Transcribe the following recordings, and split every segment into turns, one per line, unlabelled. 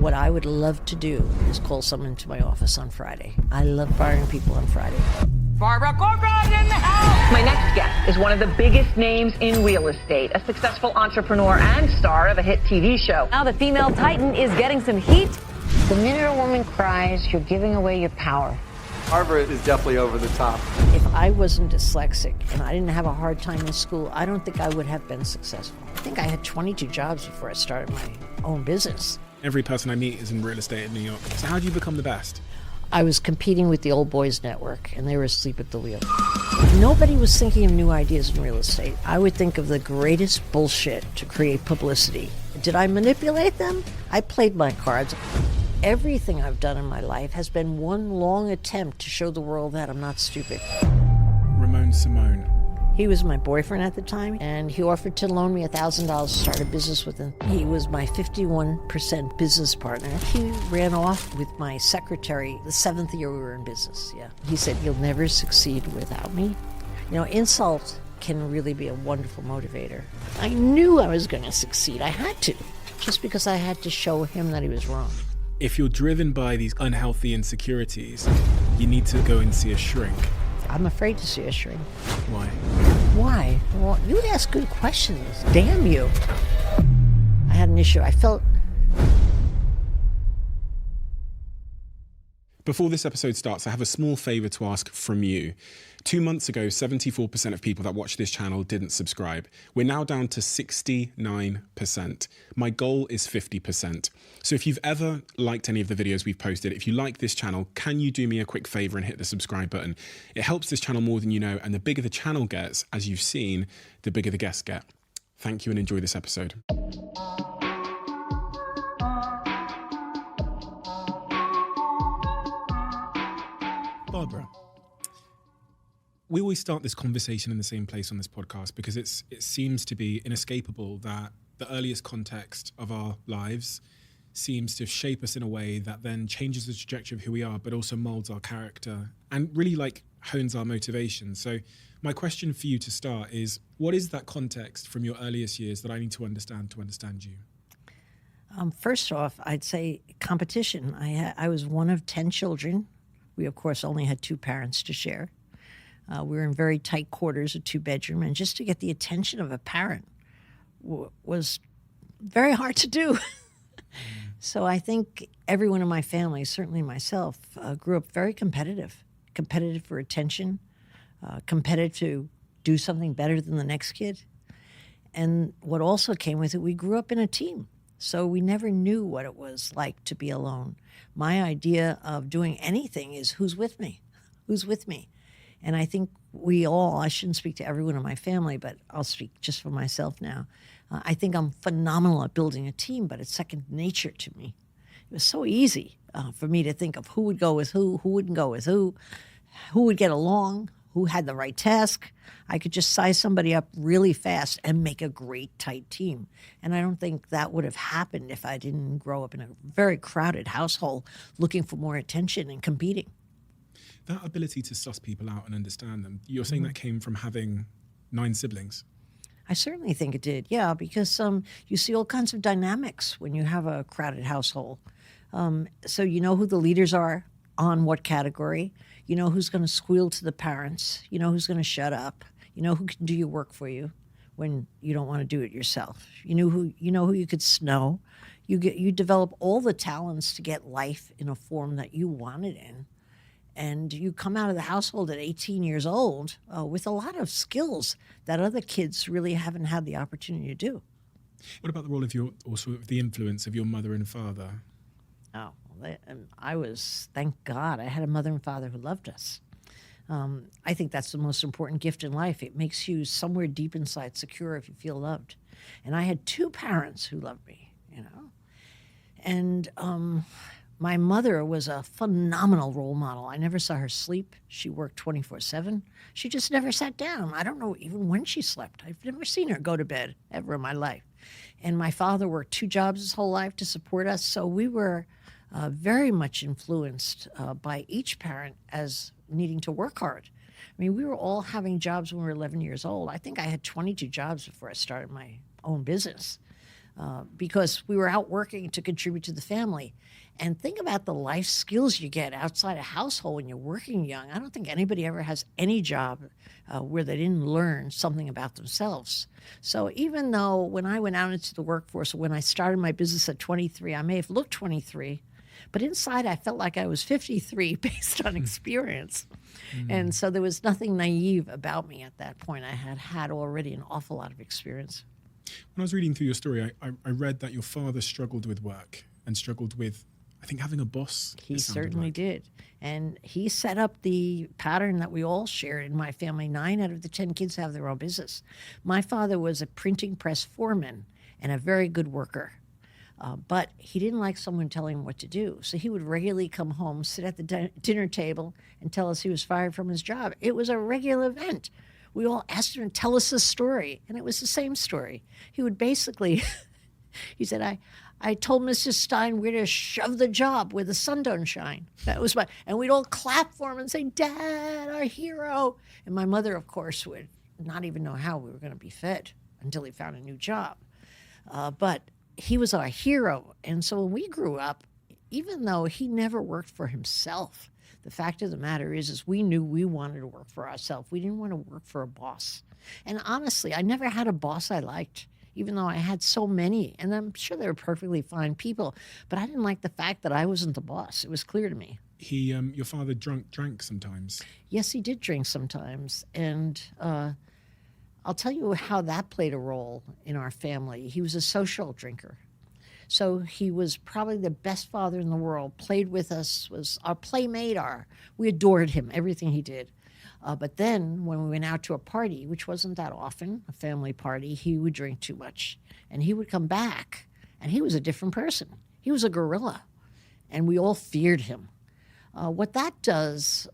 What I would love to do is call someone to my office on Friday. I love firing people on Friday.
Barbara Corcoran in the house!
My next guest is one of the biggest names in real estate, a successful entrepreneur and star of a hit TV show.
Now the female titan is getting some heat.
The minute a woman cries, you're giving away your power.
Barbara is definitely over the top.
If I wasn't dyslexic and I didn't have a hard time in school, I don't think I would have been successful. I think I had 22 jobs before I started my own business.
Every person I meet is in real estate in New York. So how do you become the best?
I was competing with the old boys network, and they were asleep at the wheel. Nobody was thinking of new ideas in real estate. I would think of the greatest bullshit to create publicity. Did I manipulate them? I played my cards. Everything I've done in my life has been one long attempt to show the world that I'm not stupid.
Ramon Simone.
He was my boyfriend at the time, and he offered to loan me $1,000 to start a business with him. He was my 51% business partner. He ran off with my secretary the 7th year we were in business, yeah. He said, "You'll never succeed without me." You know, insult can really be a wonderful motivator. I knew I was going to succeed. I had to, just because I had to show him that he was wrong.
If you're driven by these unhealthy insecurities, you need to go and see a shrink.
I'm afraid to see a shrink.
Why?
Why? Well, you'd ask good questions. Damn you. I had an issue. I felt...
Before this episode starts, I have a small favor to ask from you. 2 months ago, 74% of people that watch this channel didn't subscribe. We're now down to 69%. My goal is 50%. So if you've ever liked any of the videos we've posted, if you like this channel, can you do me a quick favor and hit the subscribe button? It helps this channel more than you know, and the bigger the channel gets, as you've seen, the bigger the guests get. Thank you and enjoy this episode. Barbara, we always start this conversation in the same place on this podcast because it seems to be inescapable that the earliest context of our lives seems to shape us in a way that then changes the trajectory of who we are, but also molds our character and really hones our motivation. So my question for you to start is, what is that context from your earliest years that I need to understand you?
First off, I'd say competition. I was one of 10 children. We, of course, only had 2 parents to share. We were in very tight quarters, a 2-bedroom, and just to get the attention of a parent was very hard to do. So I think everyone in my family, certainly myself, grew up very competitive for attention, competitive to do something better than the next kid. And what also came with it, we grew up in a team. So we never knew what it was like to be alone. My idea of doing anything is who's with me? Who's with me? And I think we all, I shouldn't speak to everyone in my family, but I'll speak just for myself now. I think I'm phenomenal at building a team, but it's second nature to me. It was so easy for me to think of who would go with who wouldn't go with who would get along, who had the right task. I could just size somebody up really fast and make a great tight team. And I don't think that would have happened if I didn't grow up in a very crowded household looking for more attention and competing.
That ability to suss people out and understand them, you're saying that came from having 9 siblings?
I certainly think it did, yeah, because you see all kinds of dynamics when you have a crowded household. So you know who the leaders are on what category. You know who's going to squeal to the parents. You know who's going to shut up. You know who can do your work for you when you don't want to do it yourself. You know who you could snow. You develop all the talents to get life in a form that you want it in. And you come out of the household at 18 years old with a lot of skills that other kids really haven't had the opportunity to do.
What about the role of the influence of your mother and father?
Oh, I was, thank God, I had a mother and father who loved us. I think that's the most important gift in life. It makes you somewhere deep inside secure if you feel loved. And I had 2 parents who loved me, you know. And my mother was a phenomenal role model. I never saw her sleep. She worked 24/7. She just never sat down. I don't know even when she slept. I've never seen her go to bed ever in my life. And my father worked 2 jobs his whole life to support us. So we were very much influenced by each parent as needing to work hard. I mean, we were all having jobs when we were 11 years old. I think I had 22 jobs before I started my own business. because we were out working to contribute to the family. And think about the life skills you get outside a household when you're working young. I don't think anybody ever has any job where they didn't learn something about themselves. So even though when I went out into the workforce, when I started my business at 23, I may have looked 23, but inside I felt like I was 53 based on experience. And so there was nothing naive about me at that point. I had already an awful lot of experience.
When I was reading through your story, I read that your father struggled with work and struggled with, I think, having a boss.
He certainly did. And he set up the pattern that we all share in my family. 9 out of the 10 kids have their own business. My father was a printing press foreman and a very good worker. But he didn't like someone telling him what to do. So he would regularly come home, sit at the dinner table, and tell us he was fired from his job. It was a regular event. We all asked him to tell us a story, and it was the same story. He would basically, he said, I told Mrs. Stein where to shove the job where the sun don't shine. That was and we'd all clap for him and say, Dad, our hero. And my mother, of course, would not even know how we were going to be fed until he found a new job. But he was our hero. And so when we grew up, even though he never worked for himself, the fact of the matter is we knew we wanted to work for ourselves. We didn't want to work for a boss. And honestly, I never had a boss I liked, even though I had so many. And I'm sure they were perfectly fine people. But I didn't like the fact that I wasn't the boss. It was clear to me.
Your father drank sometimes.
Yes, he did drink sometimes. And I'll tell you how that played a role in our family. He was a social drinker. So he was probably the best father in the world, played with us, was our playmate. We adored him, everything he did. But then when we went out to a party, which wasn't that often, a family party, he would drink too much. And he would come back, and he was a different person. He was a gorilla, and we all feared him. What that does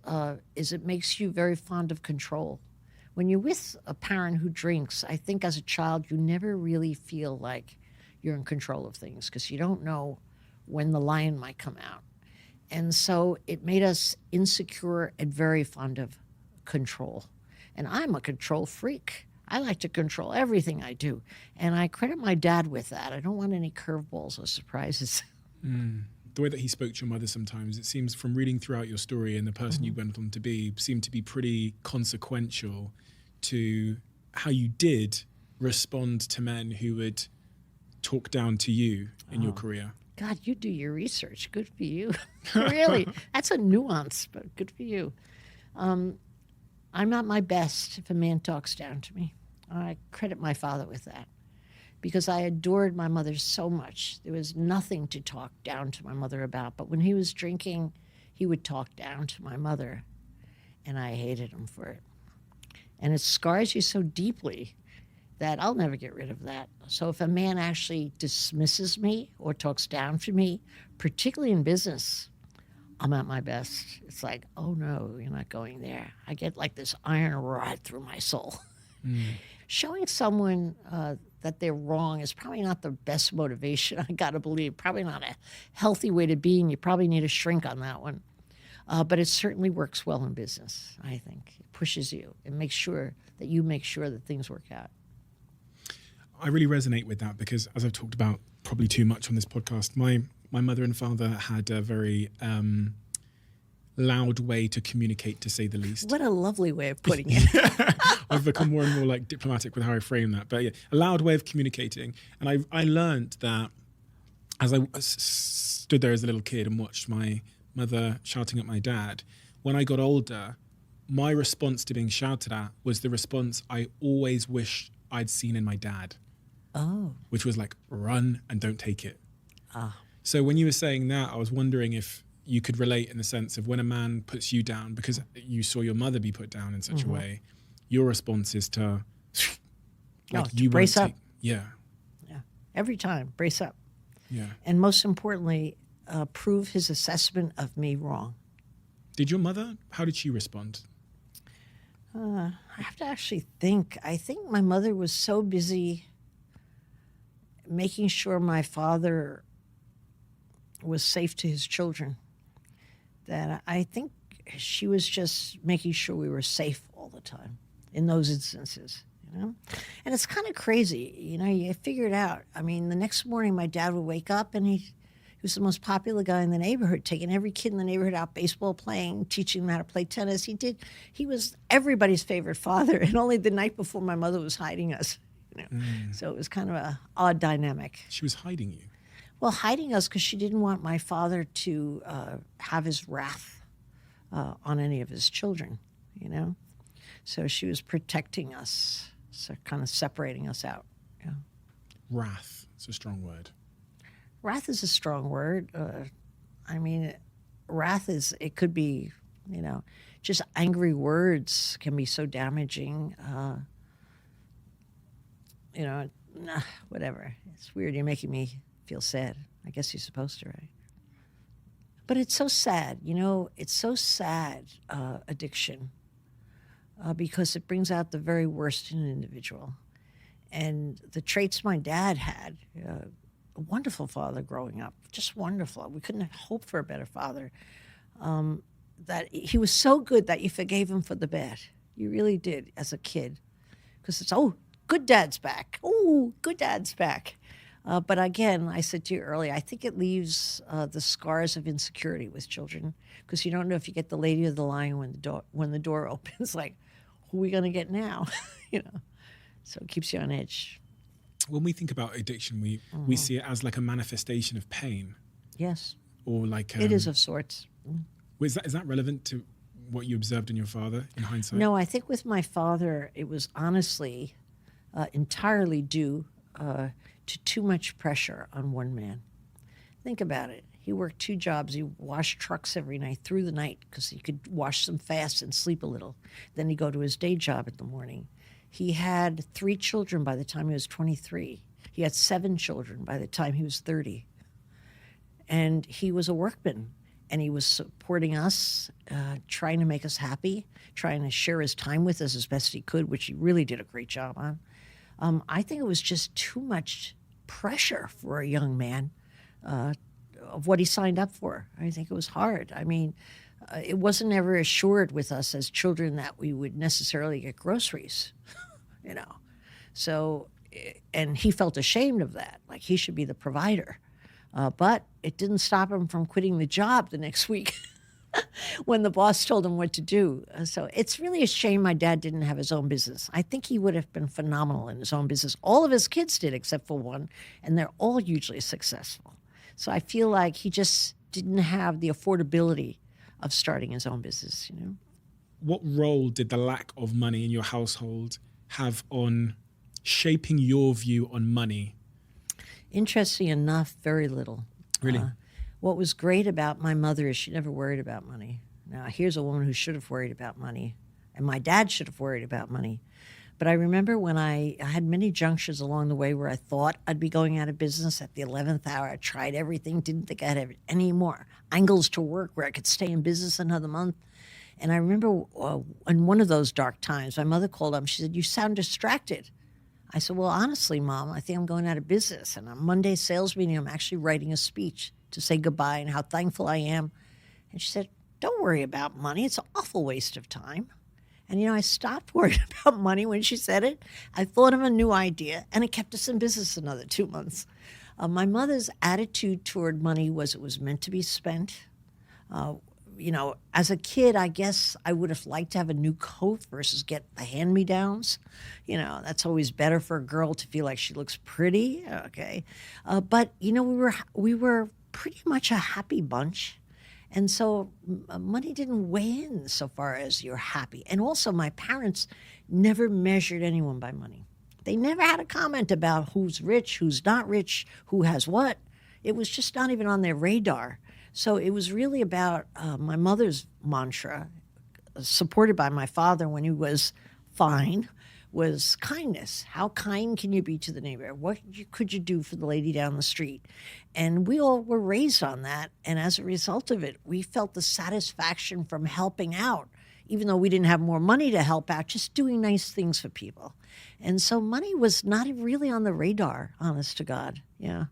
is it makes you very fond of control. When you're with a parent who drinks, I think as a child, you never really feel like you're in control of things because you don't know when the lion might come out. And so it made us insecure and very fond of control. And I'm a control freak. I like to control everything I do. And I credit my dad with that. I don't want any curveballs or surprises.
The way that he spoke to your mother sometimes, it seems from reading throughout your story and the person you went on to be, seemed to be pretty consequential to how you did respond to men who would talk down to you in your career.
God, you do your research. Good for you. Really, that's a nuance, but good for you. I'm not my best if a man talks down to me. I credit my father with that because I adored my mother so much. There was nothing to talk down to my mother about. But when he was drinking, he would talk down to my mother, and I hated him for it. And it scars you so deeply that I'll never get rid of that. So if a man actually dismisses me or talks down to me, particularly in business, I'm at my best. It's like, oh no, you're not going there. I get like this iron rod through my soul. Showing someone that they're wrong is probably not the best motivation, I gotta believe. Probably not a healthy way to be, and you probably need a shrink on that one. But it certainly works well in business, I think. It pushes you and makes sure that you make sure that things work out.
I really resonate with that because, as I've talked about probably too much on this podcast, my mother and father had a very loud way to communicate, to say the least.
What a lovely way of putting it.
I've become more and more like diplomatic with how I frame that. But yeah, a loud way of communicating. And I learned that as I stood there as a little kid and watched my mother shouting at my dad, when I got older, my response to being shouted at was the response I always wished I'd seen in my dad.
Oh.
Which was like, run and don't take it. So when you were saying that, I was wondering if you could relate in the sense of when a man puts you down, because you saw your mother be put down in such a way, your response is to, like,
to brace up.
Yeah.
Every time, brace up.
Yeah.
And most importantly, prove his assessment of me wrong.
Did your mother, how did she respond?
I have to actually think. I think my mother was so busy making sure my father was safe to his children that I think she was just making sure we were safe all the time in those instances. You know? And it's kind of crazy, you figure it out. I mean, the next morning my dad would wake up and he was the most popular guy in the neighborhood, taking every kid in the neighborhood out baseball playing, teaching them how to play tennis. He was everybody's favorite father, and only the night before my mother was hiding us. So it was kind of an odd dynamic.
She was hiding you?
Well, hiding us because she didn't want my father to have his wrath on any of his children, So she was protecting us, so kind of separating us out. Yeah.
Wrath, it's a strong word.
Wrath is a strong word. Wrath it could be, just angry words can be so damaging. Whatever. It's weird. You're making me feel sad. I guess you're supposed to, right? But it's so sad. It's so sad, addiction, because it brings out the very worst in an individual. And the traits my dad had, a wonderful father growing up, just wonderful. We couldn't hope for a better father. That he was so good that you forgave him for the bad. You really did as a kid. Because it's, good dad's back. Oh, good dad's back. But again, I said to you earlier, I think it leaves the scars of insecurity with children. Because you don't know if you get the lady or the lion when the door opens. Like, who are we going to get now? So it keeps you on edge.
When we think about addiction, we see it as like a manifestation of pain.
Yes.
Or like...
it is of sorts.
Is that relevant to what you observed in your father in hindsight?
No, I think with my father, it was honestly entirely due to too much pressure on one man. Think about it. He worked 2 jobs. He washed trucks every night through the night because he could wash them fast and sleep a little. Then he'd go to his day job in the morning. He had 3 children by the time he was 23. He had 7 children by the time he was 30. And he was a workman. And he was supporting us, trying to make us happy, trying to share his time with us as best he could, which he really did a great job on. I think it was just too much pressure for a young man of what he signed up for. I think it was hard. It wasn't ever assured with us as children that we would necessarily get groceries, So, and he felt ashamed of that, like he should be the provider. But it didn't stop him from quitting the job the next week when the boss told him what to do. So it's really a shame my dad didn't have his own business. I think he would have been phenomenal in his own business. All of his kids did except for one, and they're all hugely successful. So I feel like he just didn't have the affordability of starting his own business,
What role did the lack of money in your household have on shaping your view on money?
Interesting enough, very little.
Really?
What was great about my mother is she never worried about money. Now, here's a woman who should have worried about money, and my dad should have worried about money. But I remember when I had many junctures along the way where I thought I'd be going out of business at the 11th hour. I tried everything, didn't think I'd have any more angles to work where I could stay in business another month. And I remember in one of those dark times, my mother called up. She said, "You sound distracted." I said, "Well, honestly, Mom, I think I'm going out of business. And on Monday's sales meeting, I'm actually writing a speech to say goodbye and how thankful I am." And she said, "Don't worry about money. It's an awful waste of time." And, I stopped worrying about money when she said it. I thought of a new idea, and it kept us in business another 2 months. My mother's attitude toward money was it was meant to be spent. As a kid, I guess I would have liked to have a new coat versus get the hand-me-downs. That's always better for a girl to feel like she looks pretty. Okay. But, we were pretty much a happy bunch. And so money didn't weigh in so far as you're happy. And also my parents never measured anyone by money. They never had a comment about who's rich, who's not rich, who has what. It was just not even on their radar. So it was really about my mother's mantra, supported by my father when he was fine, was kindness. How kind can you be to the neighbor? What could you do for the lady down the street? And we all were raised on that. And as a result of it, we felt the satisfaction from helping out, even though we didn't have more money to help out, just doing nice things for people. And so money was not really on the radar, honest to God. Yeah.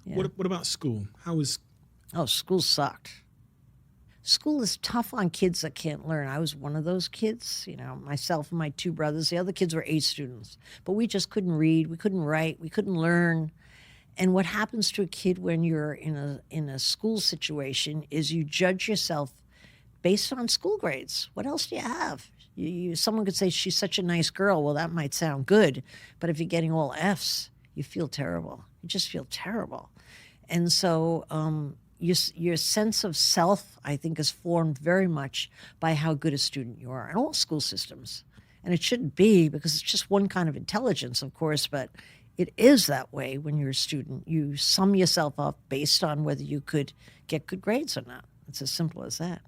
What about school? How was...
Oh, school sucked. School is tough on kids that can't learn. I was one of those kids, myself and my two brothers. The other kids were A students, but we just couldn't read, we couldn't write, we couldn't learn. And what happens to a kid when you're in a school situation is you judge yourself based on school grades. What else do you have? Someone could say, she's such a nice girl. Well, that might sound good, but if you're getting all Fs, you feel terrible. You just feel terrible. And so your sense of self, I think, is formed very much by how good a student you are in all school systems. And it shouldn't be, because it's just one kind of intelligence, of course, but it is that way when you're a student. You sum yourself up based on whether you could get good grades or not. It's as simple as that.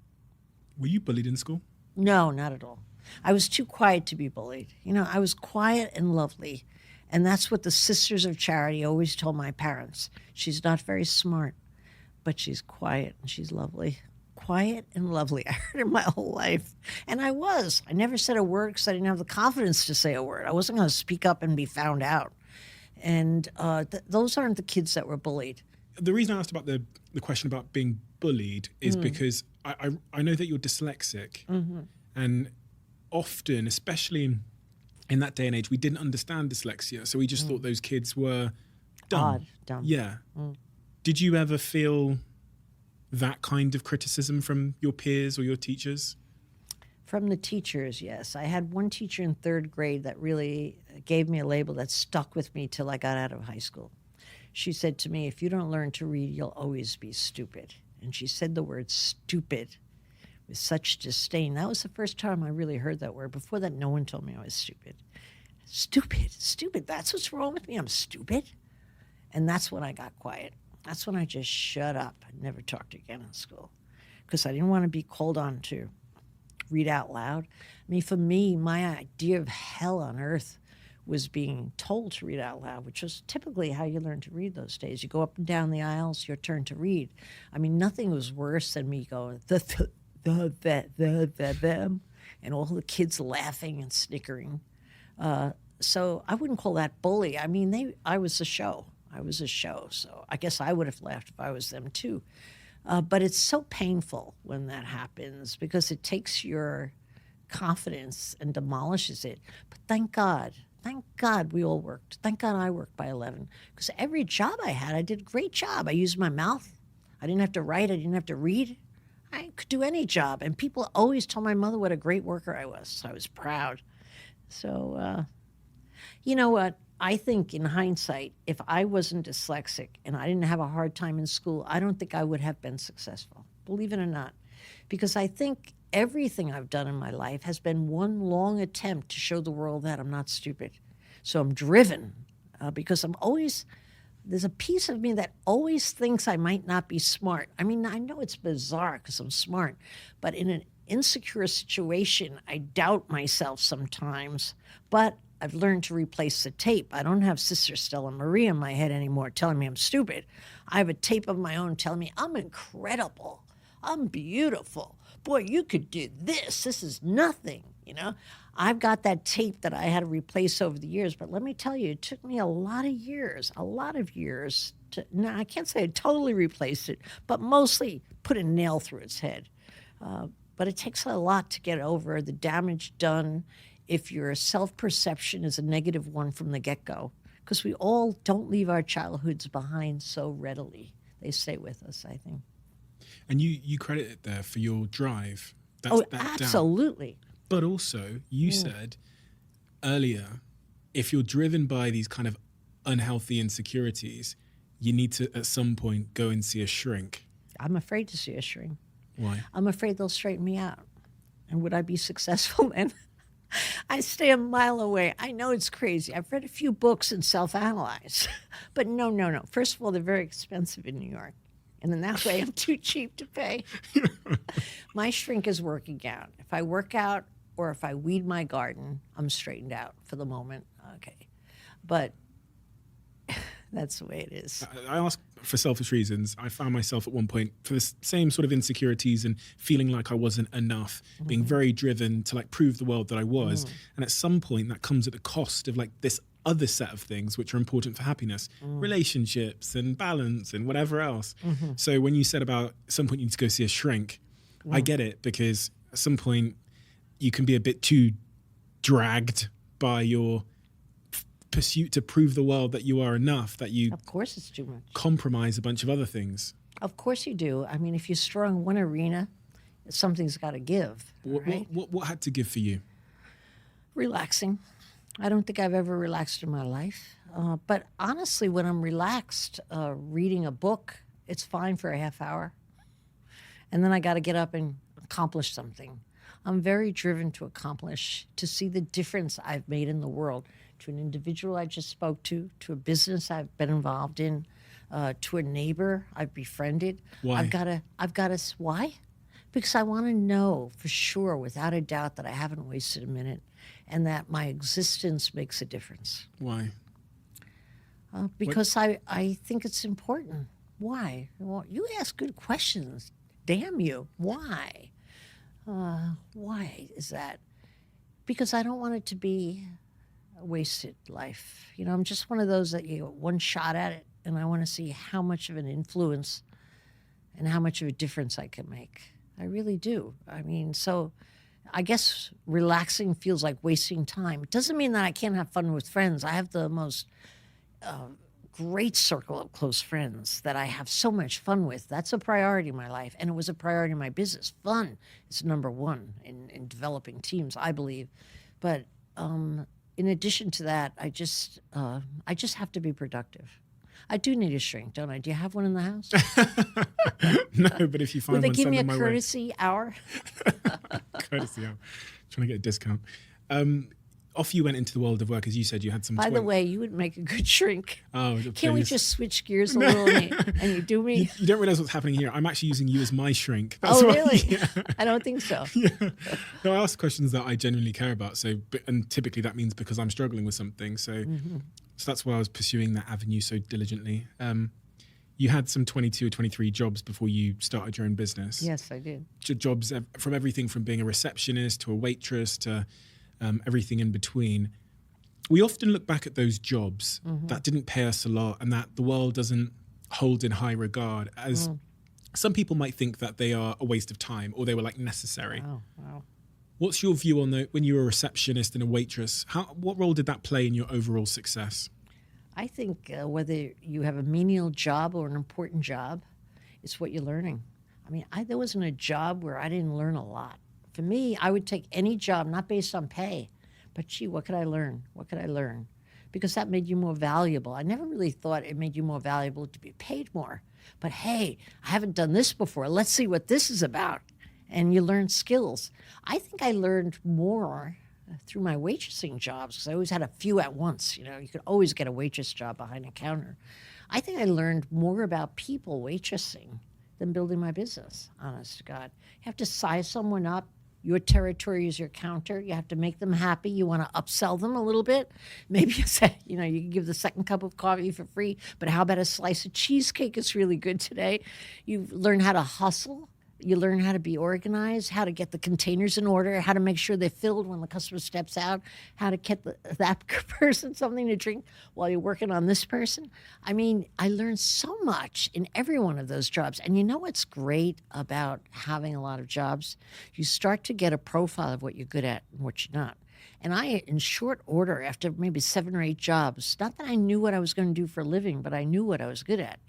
Were you bullied in school?
No, not at all. I was too quiet to be bullied. I was quiet and lovely. And that's what the Sisters of Charity always told my parents. She's not very smart, but she's quiet and she's lovely. Quiet and lovely. I heard it my whole life. And I was. I never said a word because I didn't have the confidence to say a word. I wasn't going to speak up and be found out. And those aren't the kids that were bullied.
The reason I asked about the question about being bullied is because I know that you're dyslexic. Mm-hmm. And often, especially in that day and age, we didn't understand dyslexia. So we just thought those kids were dumb.
Odd, dumb.
Yeah. Did you ever feel that kind of criticism from your peers or your teachers?
From the teachers, yes. I had one teacher in third grade that really gave me a label that stuck with me till I got out of high school. She said to me, if you don't learn to read, you'll always be stupid. And she said the word stupid with such disdain. That was the first time I really heard that word. Before that, no one told me I was stupid. Stupid. That's what's wrong with me. I'm stupid. And that's when I got quiet. That's when I just shut up and never talked again in school, because I didn't want to be called on to read out loud. I mean, for me, my idea of hell on earth was being told to read out loud, which was typically how you learn to read those days. You go up and down the aisles, your turn to read. I mean, nothing was worse than me going, them, and all the kids laughing and snickering. So I wouldn't call that bully. I mean, I was a show. So I guess I would have laughed if I was them too. But it's so painful when that happens, because it takes your confidence and demolishes it. But thank God we all worked. Thank God I worked by 11, because every job I had, I did a great job. I used my mouth. I didn't have to write. I didn't have to read. I could do any job. And people always told my mother what a great worker I was. So I was proud. So, you know what? I think in hindsight, if I wasn't dyslexic and I didn't have a hard time in school, I don't think I would have been successful, believe it or not. Because I think everything I've done in my life has been one long attempt to show the world that I'm not stupid. So I'm driven because there's a piece of me that always thinks I might not be smart. I mean, I know it's bizarre because I'm smart, but in an insecure situation, I doubt myself sometimes. But I've learned to replace the tape. I don't have Sister Stella Marie in my head anymore telling me I'm stupid. I have a tape of my own telling me I'm incredible. I'm beautiful. Boy, you could do this. This is nothing, I've got that tape that I had to replace over the years. But let me tell you, it took me a lot of years to, now I can't say I totally replaced it, but mostly put a nail through its head. But it takes a lot to get over the damage done if your self-perception is a negative one from the get-go, because we all don't leave our childhoods behind so readily. They stay with us, I think.
And you credit it there for your drive.
Absolutely.
But also, you said earlier, if you're driven by these kind of unhealthy insecurities, you need to, at some point, go and see a shrink.
I'm afraid to see a shrink.
Why?
I'm afraid they'll straighten me out. And would I be successful then? I stay a mile away. I know it's crazy. I've read a few books and self-analyze. But no. First of all, they're very expensive in New York. And in that way, I'm too cheap to pay. My shrink is working out. If I work out or if I weed my garden, I'm straightened out for the moment. Okay. But that's the way it is.
I ask for selfish reasons. I found myself at one point for the same sort of insecurities and feeling like I wasn't enough, being very driven to prove the world that I was. And at some point that comes at the cost of this other set of things which are important for happiness, relationships and balance and whatever else. So when you said about at some point you need to go see a shrink, I get it, because at some point you can be a bit too dragged by your pursuit to prove the world that you are enough, that you
Of course it's too much.
compromise a bunch of other things.
Of course you do. I mean, if you're strong in one arena, something's got to give. Right?
What had to give for you?
Relaxing. I don't think I've ever relaxed in my life. But honestly, when I'm relaxed, reading a book, it's fine for a half hour. And then I got to get up and accomplish something. I'm very driven to accomplish, to see the difference I've made in the world, to an individual I just spoke to a business I've been involved in, to a neighbor I've befriended.
Why?
Why? Because I want to know for sure, without a doubt, that I haven't wasted a minute and that my existence makes a difference.
Why?
Because I think it's important. Why? Well, you ask good questions. Damn you. Why? Why is that? Because I don't want it to be a wasted life. You know, I'm just one of those that you get one shot at it, and I want to see how much of an influence and how much of a difference I can make. I really do. I mean, so I guess relaxing feels like wasting time. It doesn't mean that I can't have fun with friends. I have the most great circle of close friends that I have so much fun with. That's a priority in my life, and it was a priority in my business. Fun is number one in developing teams, I believe. But in addition to that, I just have to be productive. I do need a shrink, don't I? Do you have one in the house?
No, but if you find
Would they
one,
give
send
me a
them my way.
courtesy hour?
Courtesy hour. Trying to get a discount. Off you went into the world of work, as you said. You had some.
By the way, you would make a good shrink.
Oh,
Can't we
please.
just switch gears a little and you do me?
You don't realize what's happening here. I'm actually using you as my shrink.
Oh,
why-
really?
Yeah.
I don't think so.
No, I ask questions that I genuinely care about. And typically that means because I'm struggling with something. So that's why I was pursuing that avenue so diligently. You had some 22 or 23 jobs before you started your own business.
Yes, I did.
Jobs from everything from being a receptionist to a waitress to everything in between. We often look back at those jobs that didn't pay us a lot and that the world doesn't hold in high regard, as some people might think that they are a waste of time or they were like necessary.
Oh, wow.
What's your view on when you were a receptionist and a waitress? What role did that play in your overall success?
I think whether you have a menial job or an important job, it's what you're learning. I mean, there wasn't a job where I didn't learn a lot. For me, I would take any job, not based on pay, but gee, what could I learn? What could I learn? Because that made you more valuable. I never really thought it made you more valuable to be paid more. But hey, I haven't done this before. Let's see what this is about. And you learn skills. I think I learned more through my waitressing jobs, because I always had a few at once. You know, you could always get a waitress job behind a counter. I think I learned more about people waitressing than building my business, honest to God. You have to size someone up. Your territory is your counter. You have to make them happy. You want to upsell them a little bit. Maybe you say, you know, you can give the second cup of coffee for free, but how about a slice of cheesecake? It's really good today. You learn how to hustle. You learn how to be organized, how to get the containers in order, how to make sure they're filled when the customer steps out, how to get that person something to drink while you're working on this person. I mean, I learned so much in every one of those jobs. And you know what's great about having a lot of jobs? You start to get a profile of what you're good at and what you're not. And I, in short order, after maybe 7 or 8 jobs, not that I knew what I was going to do for a living, but I knew what I was good at.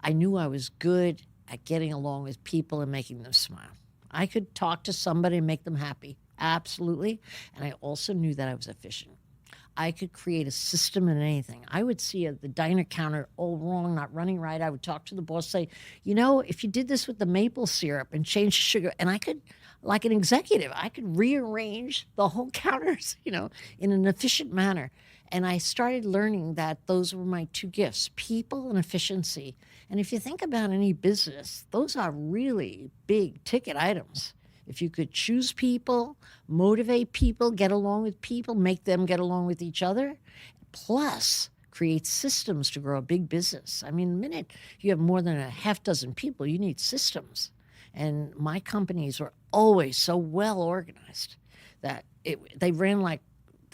I knew I was good at getting along with people and making them smile. I could talk to somebody and make them happy, absolutely. And I also knew that I was efficient. I could create a system in anything. I would see the diner counter all wrong, not running right. I would talk to the boss, say, you know, if you did this with the maple syrup and change the sugar, and I could, like an executive, I could rearrange the whole counters, you know, in an efficient manner. And I started learning that those were my 2 gifts, people and efficiency. And if you think about any business, those are really big ticket items. If you could choose people, motivate people, get along with people, make them get along with each other, plus create systems to grow a big business. I mean, the minute you have more than a half dozen people, you need systems. And my companies were always so well organized that they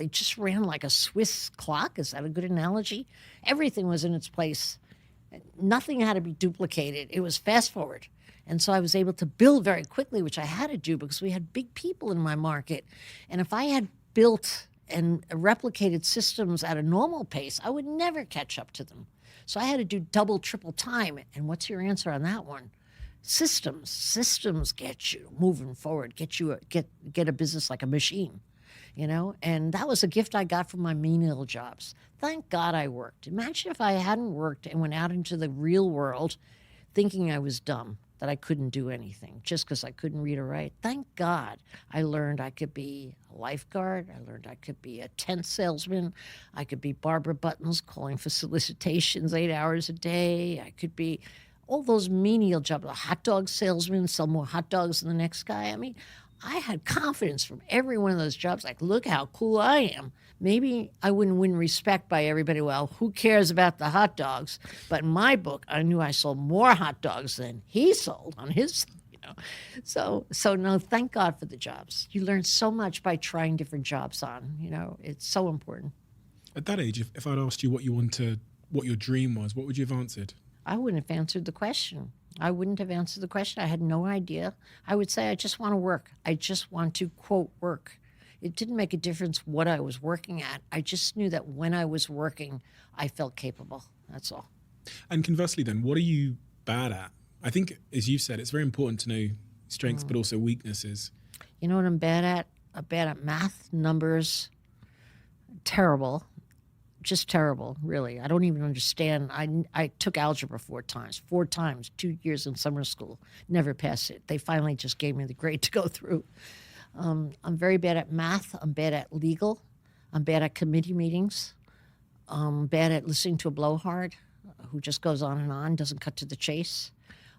just ran like a Swiss clock. Is that a good analogy? Everything was in its place. Nothing had to be duplicated. It was fast forward. And so I was able to build very quickly, which I had to do because we had big people in my market. And if I had built and replicated systems at a normal pace, I would never catch up to them. So I had to do double, triple time. And what's your answer on that one? Systems. Systems get you moving forward, get a business like a machine, you know? And that was a gift I got from my menial jobs. Thank God I worked. Imagine if I hadn't worked and went out into the real world thinking I was dumb, that I couldn't do anything just because I couldn't read or write. Thank God I learned I could be a lifeguard. I learned I could be a tent salesman. I could be Barbara Buttons calling for solicitations 8 hours a day. I could be all those menial jobs, a hot dog salesman, sell more hot dogs than the next guy. I mean, I had confidence from every one of those jobs. Like, look how cool I am. Maybe I wouldn't win respect by everybody. Well, who cares about the hot dogs? But in my book, I knew I sold more hot dogs than he sold on his, you know. So no, thank God for the jobs. You learn so much by trying different jobs on, you know. It's so important.
At that age, if I'd asked you what your dream was, what would you have answered?
I wouldn't have answered the question. I wouldn't have answered the question. I had no idea. I would say, I just want to work. I just want to, quote, work. It didn't make a difference what I was working at. I just knew that when I was working, I felt capable. That's all.
And conversely then, what are you bad at? I think, as you've said, it's very important to know strengths, but also weaknesses.
You know what I'm bad at? I'm bad at math, numbers, terrible. Just terrible, really. I don't even understand. I took algebra 4 times, 2 years in summer school, never passed it. They finally just gave me the grade to go through. I'm very bad at math. I'm bad at legal. I'm bad at committee meetings. I'm bad at listening to a blowhard who just goes on, doesn't cut to the chase.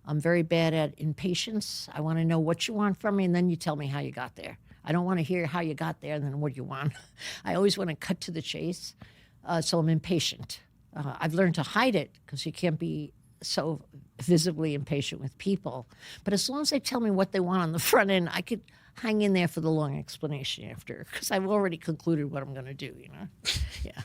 I'm very bad at impatience. I want to know what you want from me, and then you tell me how you got there. I don't want to hear how you got there and then what you want. I always want to cut to the chase. So I'm impatient. I've learned to hide it because you can't be so visibly impatient with people. But as long as they tell me what they want on the front end, I could hang in there for the long explanation after because I've already concluded what I'm going to do, you know? Yeah.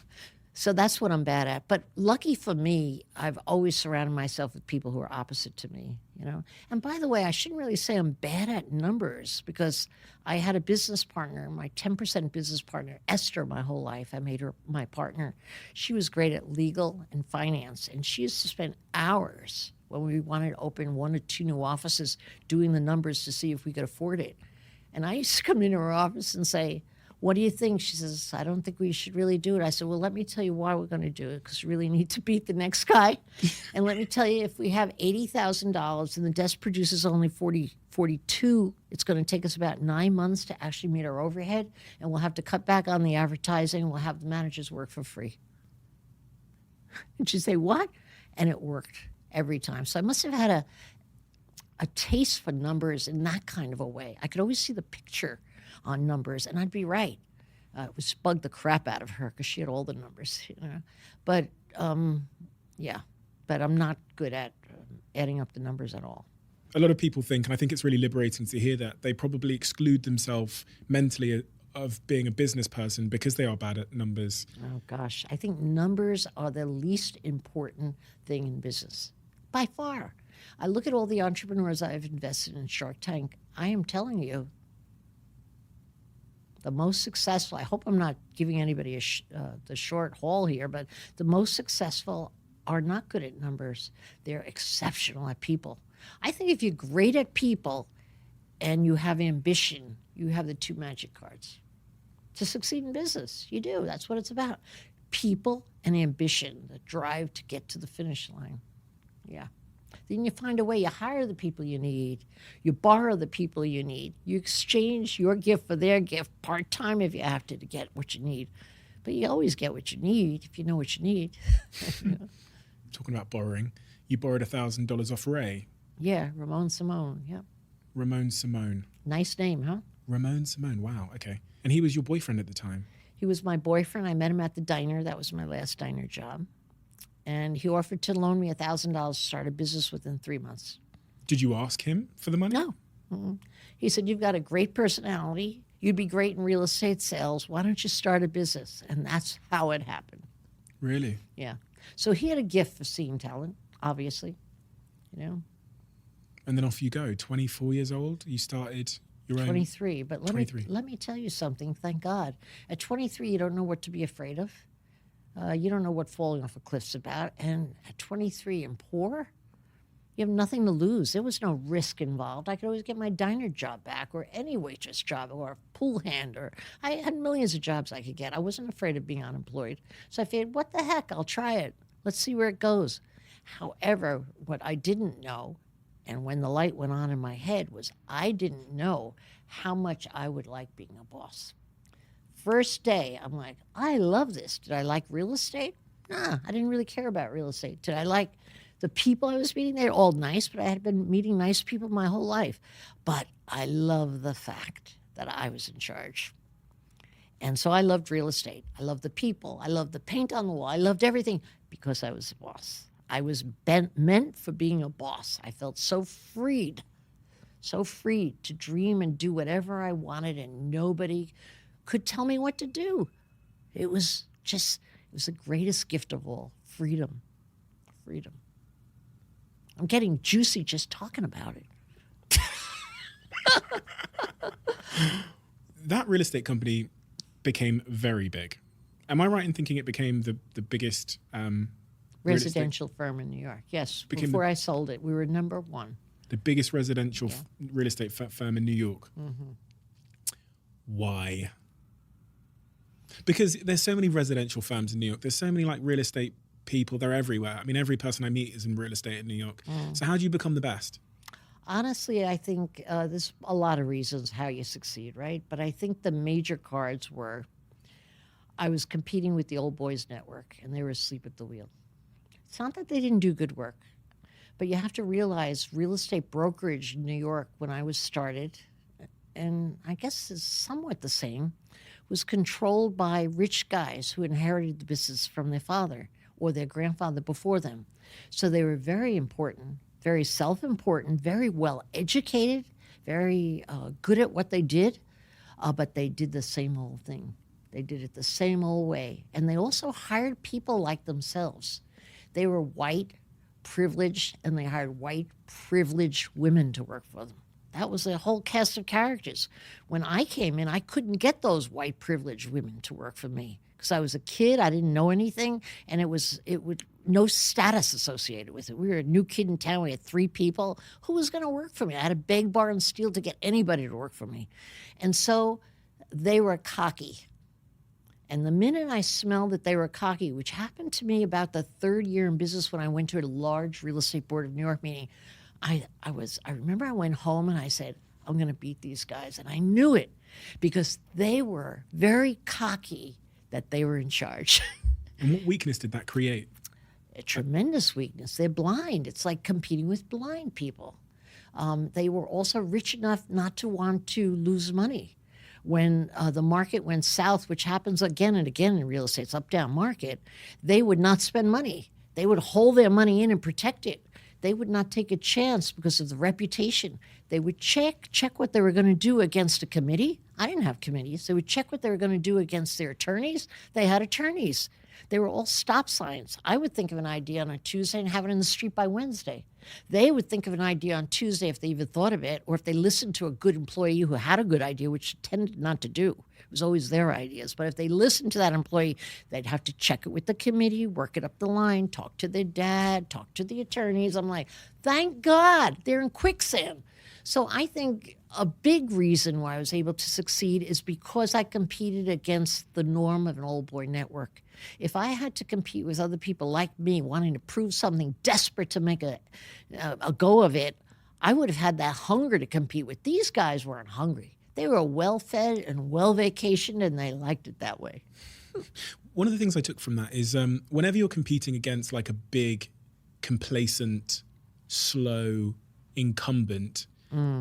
So that's what I'm bad at. But lucky for me, I've always surrounded myself with people who are opposite to me, you know? And by the way, I shouldn't really say I'm bad at numbers because I had a business partner, my 10% business partner, Esther, my whole life. I made her my partner. She was great at legal and finance, and she used to spend hours when we wanted to open 1 or 2 new offices doing the numbers to see if we could afford it. And I used to come into her office and say, what do you think? She says, I don't think we should really do it. I said, well, let me tell you why we're going to do it, because we really need to beat the next guy. And let me tell you, if we have $80,000 and the desk produces only 42, it's going to take us about 9 months to actually meet our overhead, and we'll have to cut back on the advertising, and we'll have the managers work for free. And she'd say, what? And it worked every time. So I must have had a taste for numbers in that kind of a way. I could always see the picture on numbers, and I'd be right. It was bugged the crap out of her because she had all the numbers, you know. But yeah, but I'm not good at adding up the numbers at all.
A lot of people think, and I think it's really liberating to hear that, they probably exclude themselves mentally of being a business person because they are bad at numbers.
Oh gosh, I think numbers are the least important thing in business, by far. I look at all the entrepreneurs I've invested in Shark Tank. I am telling you, the most successful, I hope I'm not giving anybody the short haul here, but the most successful are not good at numbers. They're exceptional at people. I think if you're great at people and you have ambition, you have the 2 magic cards to succeed in business. You do. That's what it's about. People and ambition, the drive to get to the finish line. Yeah. Then you find a way. You hire the people you need. You borrow the people you need. You exchange your gift for their gift part-time if you have to get what you need. But you always get what you need if you know what you need.
Talking about borrowing, you borrowed $1,000 off Ray.
Yeah, Ramon Simone, yeah.
Ramon Simone.
Nice name, huh?
Ramon Simone, wow, okay. And he was your boyfriend at the time?
He was my boyfriend. I met him at the diner. That was my last diner job. And he offered to loan me $1,000 to start a business within 3 months.
Did you ask him for the money?
No. Mm-mm. He said, you've got a great personality. You'd be great in real estate sales. Why don't you start a business? And that's how it happened.
Really?
Yeah. So he had a gift for seeing talent, obviously, you know.
And then off you go. 24 years old, you started your own.
23. But let
23.
let me tell you something. Thank God. At 23, you don't know what to be afraid of. You don't know what falling off a cliff's about. And at 23 and poor, you have nothing to lose. There was no risk involved. I could always get my diner job back, or any waitress job, or a pool hand, or I had millions of jobs I could get. I wasn't afraid of being unemployed. So I figured, what the heck? I'll try it. Let's see where it goes. However, what I didn't know, and when the light went on in my head, was I didn't know how much I would like being a boss. First day, I'm like, I love this. Did I like real estate? Nah, I didn't really care about real estate. Did I like the people I was meeting? They're all nice, but I had been meeting nice people my whole life. But I love the fact that I was in charge. And so I loved real estate. I loved the people. I loved the paint on the wall. I loved everything because I was a boss. I was meant for being a boss. I felt so freed to dream and do whatever I wanted, and nobody could tell me what to do. It was the greatest gift of all, freedom. I'm getting juicy just talking about it.
That real estate company became very big. Am I right in thinking it became the biggest
residential firm in New York? Yes. Before I sold it, we were number one.
The biggest residential real estate firm in New York.
Mm-hmm.
Why? Because there's so many residential firms in New York. There's so many like real estate people. They're everywhere. I mean, every person I meet is in real estate in New York. So how do you become the best?
Honestly, I think there's a lot of reasons how you succeed, right? But I think the major cards were I was competing with the old boys network, and they were asleep at the wheel. It's not that they didn't do good work, but you have to realize real estate brokerage in New York when I was started, and I guess it's somewhat the same, was controlled by rich guys who inherited the business from their father or their grandfather before them. So they were very important, very self-important, very well-educated, very good at what they did, but they did the same old thing. They did it the same old way. And they also hired people like themselves. They were white, privileged, and they hired white, privileged women to work for them. That was a whole cast of characters. When I came in, I couldn't get those white, privileged women to work for me because I was a kid. I didn't know anything, and it would no status associated with it. We were a new kid in town. We had 3 people. Who was going to work for me? I had to beg, borrow, and steal to get anybody to work for me. And so they were cocky. And the minute I smelled that they were cocky, which happened to me about the 3rd year in business when I went to a large real estate board of New York meeting, I remember I went home and I said, I'm going to beat these guys. And I knew it because they were very cocky that they were in charge.
And what weakness did that create?
A tremendous weakness. They're blind. It's like competing with blind people. They were also rich enough not to want to lose money. When the market went south, which happens again and again in real estate, it's up-down market, they would not spend money. They would hold their money in and protect it. They would not take a chance because of the reputation. They would check what they were going to do against a committee. I didn't have committees. They would check what they were going to do against their attorneys. They had attorneys. They were all stop signs. I would think of an idea on a Tuesday and have it in the street by Wednesday. They would think of an idea on Tuesday if they even thought of it, or if they listened to a good employee who had a good idea, which tended not to do. It was always their ideas. But if they listened to that employee, they'd have to check it with the committee, work it up the line, talk to their dad, talk to the attorneys. I'm like, thank God they're in quicksand. So I think a big reason why I was able to succeed is because I competed against the norm of an old boy network. If I had to compete with other people like me, wanting to prove something, desperate to make a go of it, I would have had that hunger to compete with. These guys weren't hungry. They were well-fed and well-vacationed, and they liked it that way.
One of the things I took from that is whenever you're competing against like a big, complacent, slow incumbent,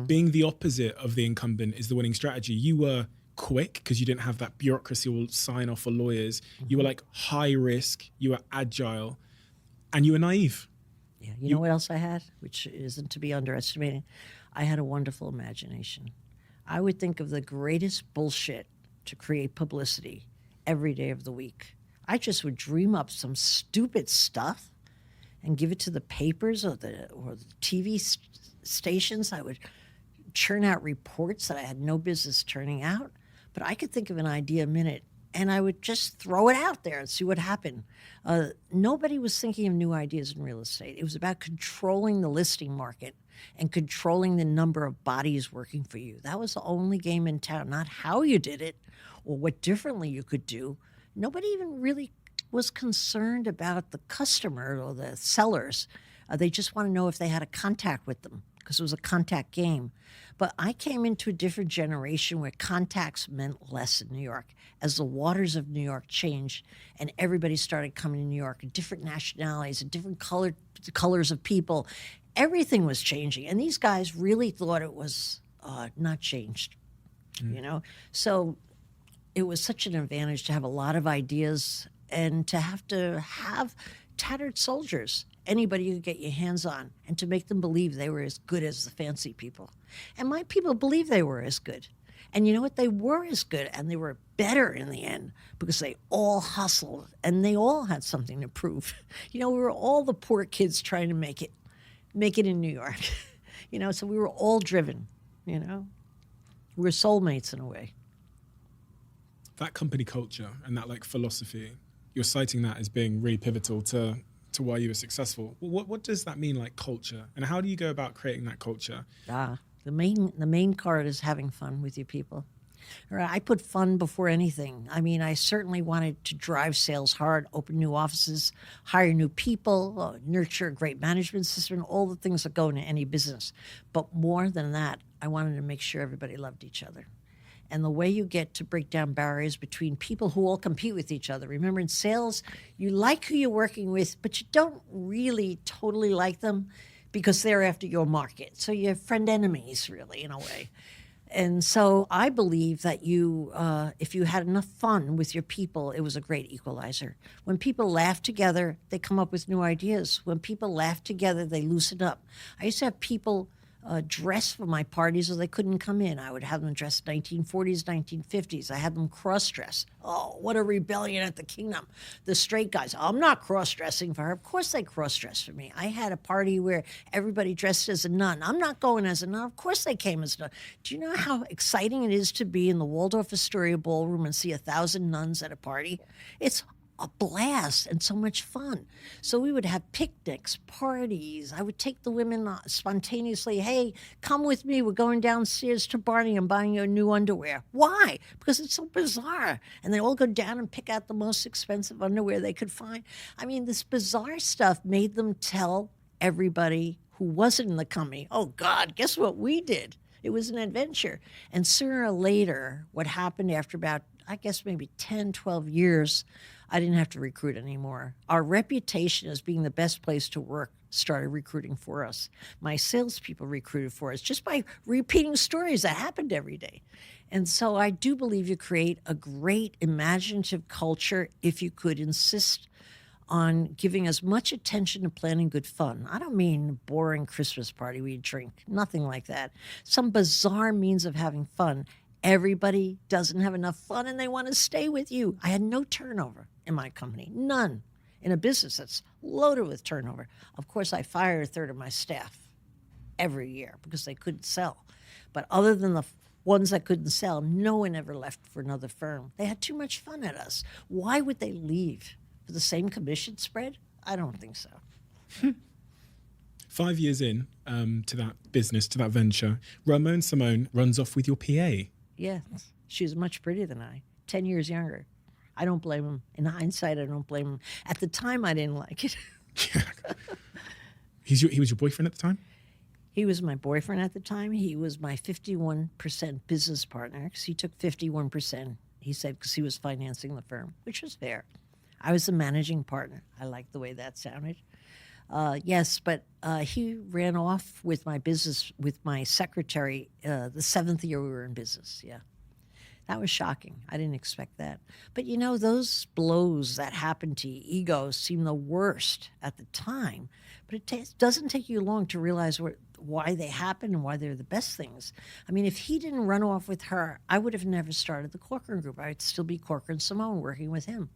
being the opposite of the incumbent is the winning strategy. You were quick because you didn't have that bureaucracy or sign off for lawyers. You were like high risk, you were agile, and you were naive.
Yeah, you know what else I had, which isn't to be underestimated? I had a wonderful imagination. I would think of the greatest bullshit to create publicity every day of the week. I just would dream up some stupid stuff and give it to the papers or the TV stations. I would churn out reports that I had no business turning out, but I could think of an idea a minute, and I would just throw it out there and see what happened. Nobody was thinking of new ideas in real estate. It was about controlling the listing market and controlling the number of bodies working for you. That was the only game in town, not how you did it or what differently you could do. Nobody even really was concerned about the customer or the sellers. They just want to know if they had a contact with them, because it was a contact game. But I came into a different generation where contacts meant less in New York. As the waters of New York changed and everybody started coming to New York, and different nationalities and different colors of people, everything was changing. And these guys really thought it was not changed, So it was such an advantage to have a lot of ideas and to have tattered soldiers, anybody you could get your hands on, and to make them believe they were as good as the fancy people. And my people believed they were as good. And you know what? They were as good, and they were better in the end because they all hustled, and they all had something to prove. We were all the poor kids trying to make it in New York. So we were all driven, We were soulmates in a way.
That company culture and that philosophy, you're citing that as being really pivotal to why you were successful. What does that mean, culture? And how do you go about creating that culture?
The main card is having fun with your people. I put fun before anything. I certainly wanted to drive sales hard, open new offices, hire new people, nurture a great management system, all the things that go into any business. But more than that, I wanted to make sure everybody loved each other. And the way you get to break down barriers between people who all compete with each other. Remember, in sales, you like who you're working with, but you don't really totally like them because they're after your market. So you're friend enemies, really, in a way. And so I believe that if you had enough fun with your people, it was a great equalizer. When people laugh together, they come up with new ideas. When people laugh together, they loosen up. I used to have people dress for my parties or they couldn't come in. I would have them dressed 1940s, 1950s. I had them cross-dress. Oh, what a rebellion at the kingdom. The straight guys, I'm not cross-dressing for her. Of course they cross-dress for me. I had a party where everybody dressed as a nun. I'm not going as a nun. Of course they came as a nun. Do you know how exciting it is to be in the Waldorf Astoria ballroom and see 1,000 nuns at a party? It's a blast and so much fun. So we would have picnics, parties. I would take the women spontaneously. Hey, come with me. We're going downstairs to Barney. I'm buying you new underwear. Why? Because it's so bizarre. And they all go down and pick out the most expensive underwear they could find. This bizarre stuff made them tell everybody who wasn't in the company, oh, God, guess what we did? It was an adventure. And sooner or later, what happened after about, I guess, maybe 10, 12 years, I didn't have to recruit anymore. Our reputation as being the best place to work started recruiting for us. My salespeople recruited for us just by repeating stories that happened every day. And so I do believe you create a great imaginative culture if you could insist on giving as much attention to planning good fun. I don't mean boring Christmas party where you drink, nothing like that. Some bizarre means of having fun. Everybody doesn't have enough fun and they want to stay with you. I had no turnover in my company, none. In a business that's loaded with turnover. Of course, I fired a third of my staff every year because they couldn't sell. But other than the ones that couldn't sell, no one ever left for another firm. They had too much fun at us. Why would they leave? For the same commission spread? I don't think so.
5 years in to that business, to that venture, Ramon Simone runs off with your PA.
Yeah, she was much prettier than I, 10 years younger. I don't blame him. In hindsight, I don't blame him. At the time, I didn't like it.
He was your boyfriend at the time?
He was my boyfriend at the time. He was my 51% business partner because he took 51%, he said, because he was financing the firm, which was fair. I was the managing partner. I liked the way that sounded. Yes, but he ran off with my business, with my secretary, the 7th year we were in business, yeah. That was shocking. I didn't expect that. But those blows that happen to your ego seem the worst at the time. But it doesn't take you long to realize why they happen and why they're the best things. If he didn't run off with her, I would have never started the Corcoran Group. I would still be Corcoran Simone working with him.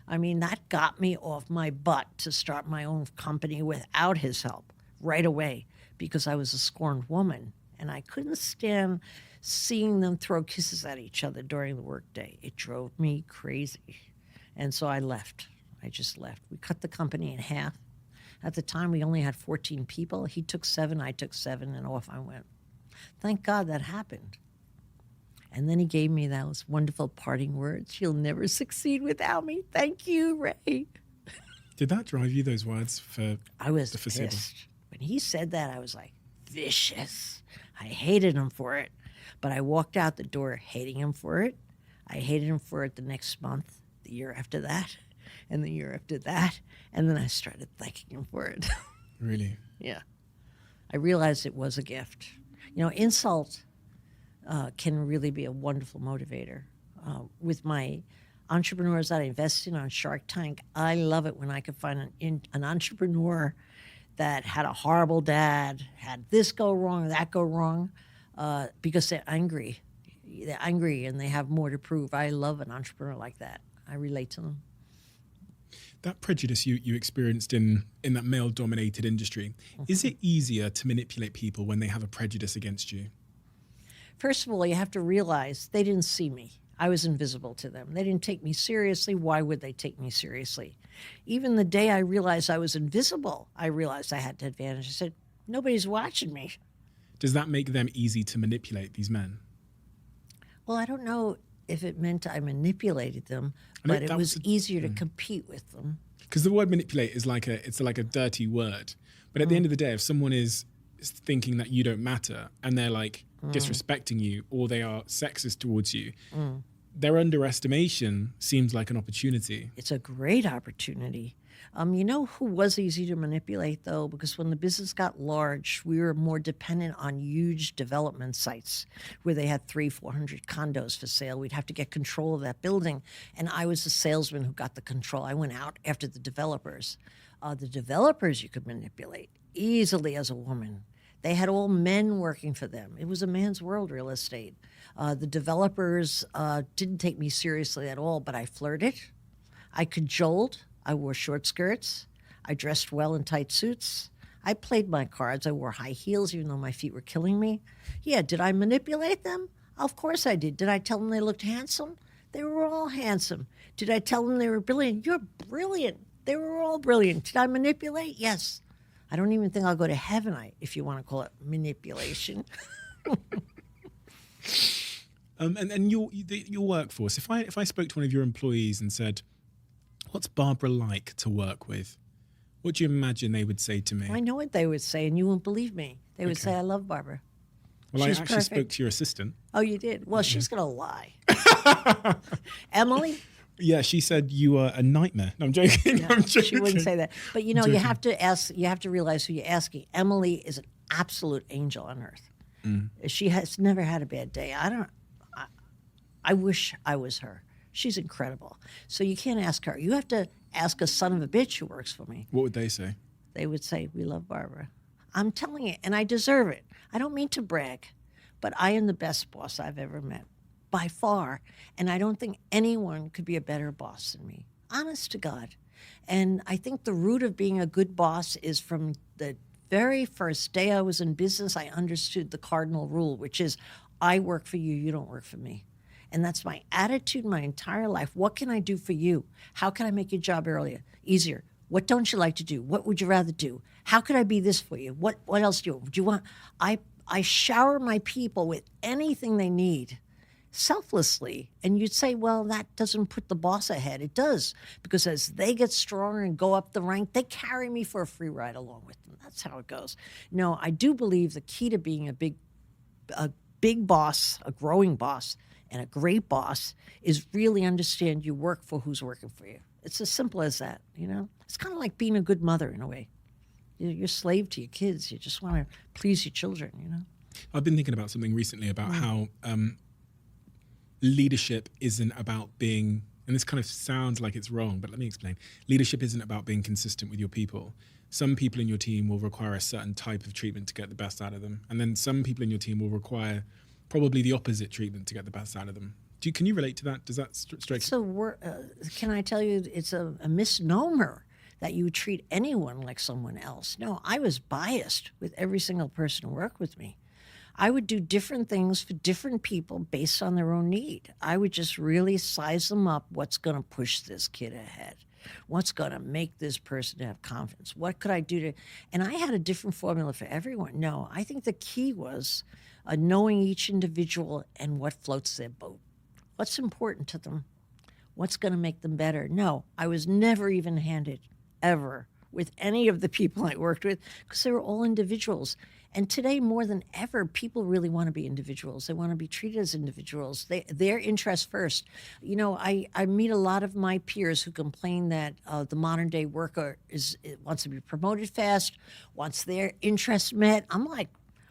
That got me off my butt to start my own company without his help right away because I was a scorned woman, and I couldn't stand seeing them throw kisses at each other during the workday. It drove me crazy. And so I left. I just left. We cut the company in half. At the time, we only had 14 people. He took 7, I took 7, and off I went. Thank God that happened. And then he gave me those wonderful parting words. You'll never succeed without me. Thank you, Ray.
Did that drive you, those words, for
I was
the foreseeable?
pissed. When he said that, I was like, vicious. I hated him for it. But I walked out the door hating him for it. I hated him for it the next month, the year after that, and the year after that. And then I started thanking him for it.
Really?
Yeah. I realized it was a gift. You know, insult can really be a wonderful motivator. With my entrepreneurs that I invest in on Shark Tank, I love it when I can find an entrepreneur that had a horrible dad, had this go wrong, that go wrong, because they're angry. They're angry and they have more to prove. I love an entrepreneur like that. I relate to them.
That prejudice you experienced in that male-dominated industry, is it easier to manipulate people when they have a prejudice against you?
First of all, you have to realize they didn't see me. I was invisible to them. They didn't take me seriously. Why would they take me seriously? Even the day I realized I was invisible, I realized I had an advantage. I said, nobody's watching me.
Does that make them easy to manipulate, these men?
Well, I don't know if it meant I manipulated them,
know
but it
that
was
was
easier to compete with them.
Because the word manipulate is like a dirty word. But at the end of the day, if someone is thinking that you don't matter and they're like disrespecting you or they are sexist towards you, their underestimation seems like an opportunity.
It's a great opportunity. You know who was easy to manipulate, though? Because when the business got large, we were more dependent on huge development sites where they had 300-400 condos for sale. We'd have to get control of that building. And I was the salesman who got the control. I went out after the developers. The developers you could manipulate easily as a woman. They had all men working for them. It was a man's world, real estate. The developers didn't take me seriously at all, but I flirted. I cajoled. I wore short skirts. I dressed well in tight suits. I played my cards. I wore high heels, even though my feet were killing me. Yeah, did I manipulate them? Of course I did. Did I tell them they looked handsome? They were all handsome. Did I tell them they were brilliant? You're brilliant. They were all brilliant. Did I manipulate? Yes. I don't even think I'll go to heaven, if you want to call it manipulation.
And your workforce, if I spoke to one of your employees and said, what's Barbara like to work with? What do you imagine they would say to me?
I know what they would say, and you won't believe me. They would
Okay.
say, I love Barbara.
Well,
She's
I actually
perfect.
spoke to your assistant.
Oh, you did? Well, she's going to lie. Emily?
Yeah, she said you are a nightmare. No, I'm joking.
No,
I'm joking.
she wouldn't say that. But you know,
joking.
you have to ask. You have to realize who you're asking. Emily is an absolute angel on earth. She has never had a bad day. I wish I was her. She's incredible. So you can't ask her. You have to ask a son of a bitch who works for me.
What would they say?
They would say, we love Barbara. I'm telling you, and I deserve it. I don't mean to brag, but I am the best boss I've ever met, by far. And I don't think anyone could be a better boss than me, honest to God. And I think the root of being a good boss is from the very first day I was in business, I understood the cardinal rule, which is I work for you, you don't work for me. And that's my attitude my entire life. What can I do for you? How can I make your job easier? What don't you like to do? What would you rather do? How could I be this for you? What else do you want? I shower my people with anything they need selflessly. And you'd say, well, that doesn't put the boss ahead. It does, because as they get stronger and go up the rank, they carry me for a free ride along with them. That's how it goes. No, I do believe the key to being a big boss, a growing boss, and a great boss is really understand you work for who's working for you. It's as simple as that, you know? It's kind of like being a good mother in a way. You're a slave to your kids. You just want to please your children, you know?
I've been thinking about something recently about how leadership isn't about being, and this kind of sounds like it's wrong, but let me explain. Leadership isn't about being consistent with your people. Some people in your team will require a certain type of treatment to get the best out of them. And then some people in your team will require probably the opposite treatment to get the best out of them. Can you relate to that? Does that strike you?
So can I tell you, it's a misnomer. that you would treat anyone like someone else. No, I was biased with every single person who worked with me. I would do different things for different people based on their own need. I would just really size them up. What's going to push this kid ahead? What's going to make this person have confidence? What could I do to? And I had a different formula for everyone. No, I think the key was knowing each individual and what floats their boat. What's important to them? What's going to make them better? No, I was never even handed, ever, with any of the people I worked with, because they were all individuals. And today, more than ever, people really want to be individuals. They want to be treated as individuals. Their interests first. You know, I meet a lot of my peers who complain that the modern day worker wants to be promoted fast, wants their interests met. I'm like,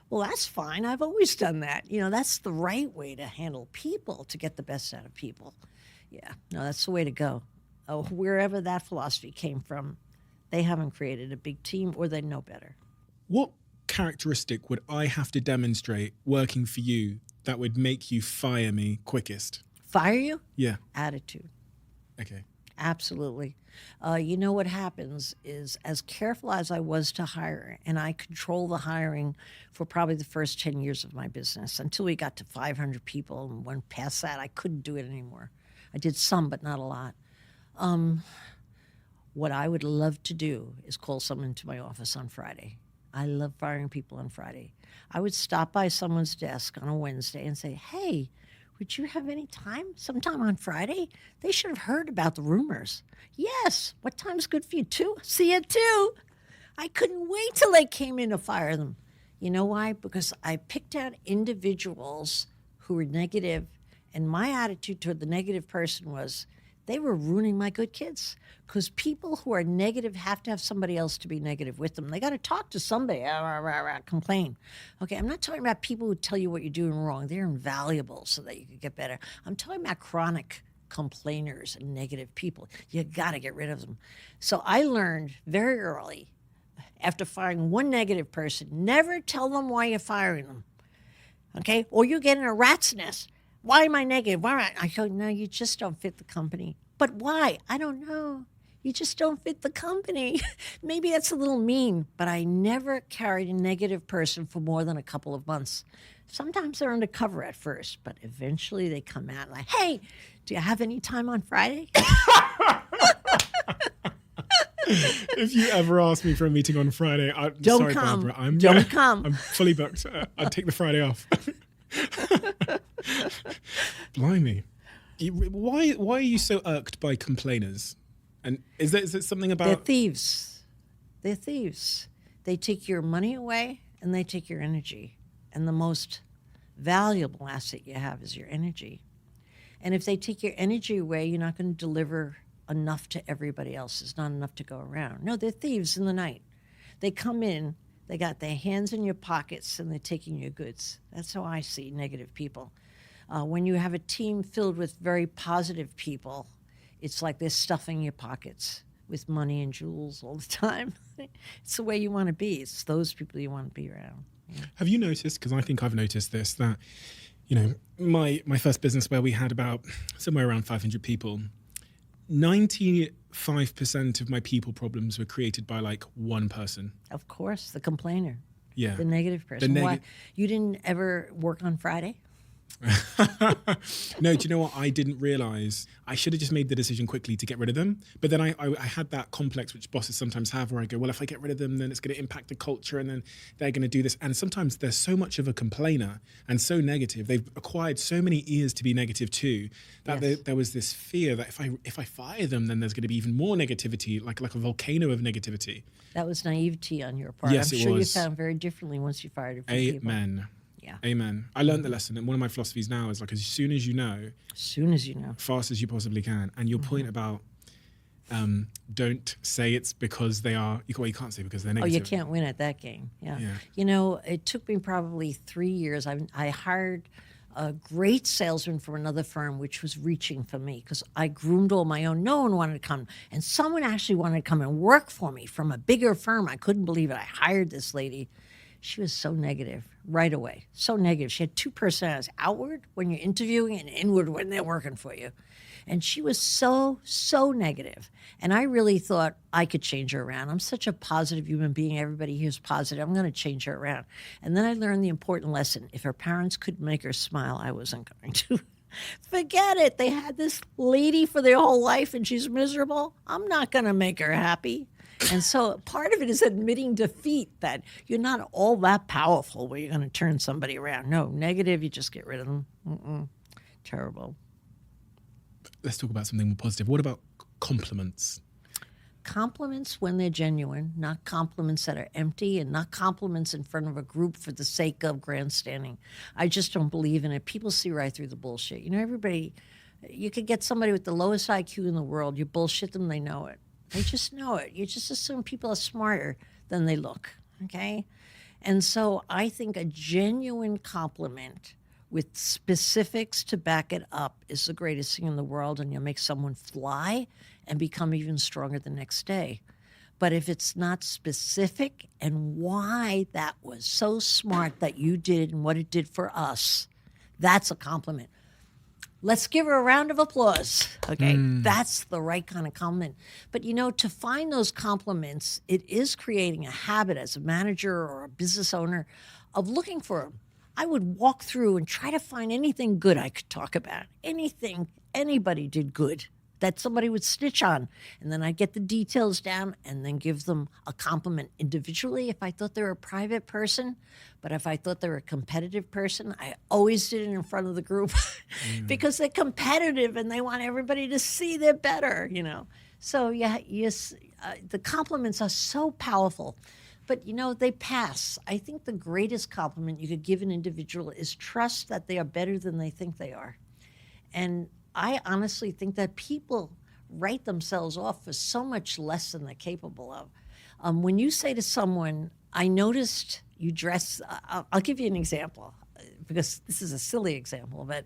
well, that's fine. I've always done that. You know, that's the right way to handle people, to get the best out of people. Yeah, no, that's the way to go. Wherever that philosophy came from, they haven't created a big team, or they know better.
What characteristic would I have to demonstrate working for you that would make you fire me quickest?
Fire you?
Yeah.
Attitude.
Okay.
Absolutely. You know what happens is, as careful as I was to hire, and I control the hiring for probably the first 10 years of my business until we got to 500 people, and when past that, I couldn't do it anymore. I did some, but not a lot. What I would love to do is call someone to my office on Friday. I love firing people on Friday. I would stop by someone's desk on a Wednesday and say, hey, would you have any time sometime on Friday? They should have heard about the rumors. Yes. What time's good for you? 2? See you at 2. I couldn't wait till they came in to fire them. You know why? Because I picked out individuals who were negative, and my attitude toward the negative person was, they were ruining my good kids, because people who are negative have to have somebody else to be negative with them. They got to talk to somebody, complain. Okay, I'm not talking about people who tell you what you're doing wrong. They're invaluable so that you can get better. I'm talking about chronic complainers and negative people. You got to get rid of them. So I learned very early, after firing one negative person, never tell them why you're firing them. Okay, or you get in a rat's nest. Why am I negative? Why am I go, no, you just don't fit the company. But why? I don't know. You just don't fit the company. Maybe that's a little mean, but I never carried a negative person for more than a couple of months. Sometimes they're undercover at first, but eventually they come out like, hey, do you have any time on Friday?
If you ever ask me for a meeting on Friday,
Don't
sorry,
come.
Barbara.
Don't come.
I'm fully booked. I'll take the Friday off. Blimey. Why are you so irked by complainers? And is it something about...
They're thieves. They're thieves. They take your money away and they take your energy. And the most valuable asset you have is your energy. And if they take your energy away, you're not going to deliver enough to everybody else. There's not enough to go around. No, they're thieves in the night. They come in, they got their hands in your pockets, and they're taking your goods. That's how I see negative people. When you have a team filled with very positive people, it's like they're stuffing your pockets with money and jewels all the time. It's the way you want to be. It's those people you want to be around. Yeah.
Have you noticed, because I think I've noticed this, that, you know, my first business where we had about somewhere around 500 people, 95% of my people problems were created by like one person.
Of course, the complainer.
Yeah.
The negative person. Why? You didn't ever work on Friday?
No, do you know what? I didn't realize. I should have just made the decision quickly to get rid of them. But then I had that complex, which bosses sometimes have, where I go, well, if I get rid of them, then it's going to impact the culture, and then they're going to do this. And sometimes they're so much of a complainer and so negative. They've acquired so many ears to be negative too, that
Yes.
there was this fear that if I fire them, then there's going to be even more negativity, like a volcano of negativity.
That was naivety on your part.
Yes,
I'm
it
sure
was.
you found very differently once you fired a few people.
Amen.
Yeah.
Amen. I learned the lesson, and one of my philosophies now is like, as soon as you know,
As soon as you know.
fast as you possibly can. And your point about don't say it's because they are, you can't say because they're
Oh,
negative.
you can't win at that game. Yeah.
Yeah.
You know, it took me probably 3 years. I hired a great salesman from another firm, which was reaching for me because I groomed all my own. No one wanted to come. And someone actually wanted to come and work for me from a bigger firm. I couldn't believe it. I hired this lady. She was so negative, right away. So negative. She had two personalities, outward when you're interviewing and inward when they're working for you. And she was so negative. And I really thought I could change her around. I'm such a positive human being. Everybody here's positive. I'm going to change her around. And then I learned the important lesson. If her parents couldn't make her smile, I wasn't going to. Forget it. They had this lady for their whole life and she's miserable. I'm not going to make her happy. And so part of it is admitting defeat, that you're not all that powerful where you're going to turn somebody around. No, negative, you just get rid of them. Terrible.
Let's talk about something more positive. What about compliments?
Compliments when they're genuine, not compliments that are empty, and not compliments in front of a group for the sake of grandstanding. I just don't believe in it. People see right through the bullshit. You know, everybody, you could get somebody with the lowest IQ in the world, you bullshit them, they know it. They just know it. You just assume people are smarter than they look, okay? And so I think a genuine compliment with specifics to back it up is the greatest thing in the world, and you'll make someone fly and become even stronger the next day. But if it's not specific and why that was so smart that you did and what it did for us, that's a compliment. Let's give her a round of applause. Okay, that's the right kind of compliment. But you know, to find those compliments, it is creating a habit as a manager or a business owner of looking for them. I would walk through and try to find anything good I could talk about, anything anybody did good that somebody would snitch on. And then I'd get the details down and then give them a compliment individually if I thought they were a private person. But if I thought they were a competitive person, I always did it in front of the group because they're competitive and they want everybody to see they're better, you know. So, yeah, yes, the compliments are so powerful. But, you know, they pass. I think the greatest compliment you could give an individual is trust that they are better than they think they are. And I honestly think that people write themselves off for so much less than they're capable of. When you say to someone, I noticed you dress, I'll give you an example because this is a silly example, but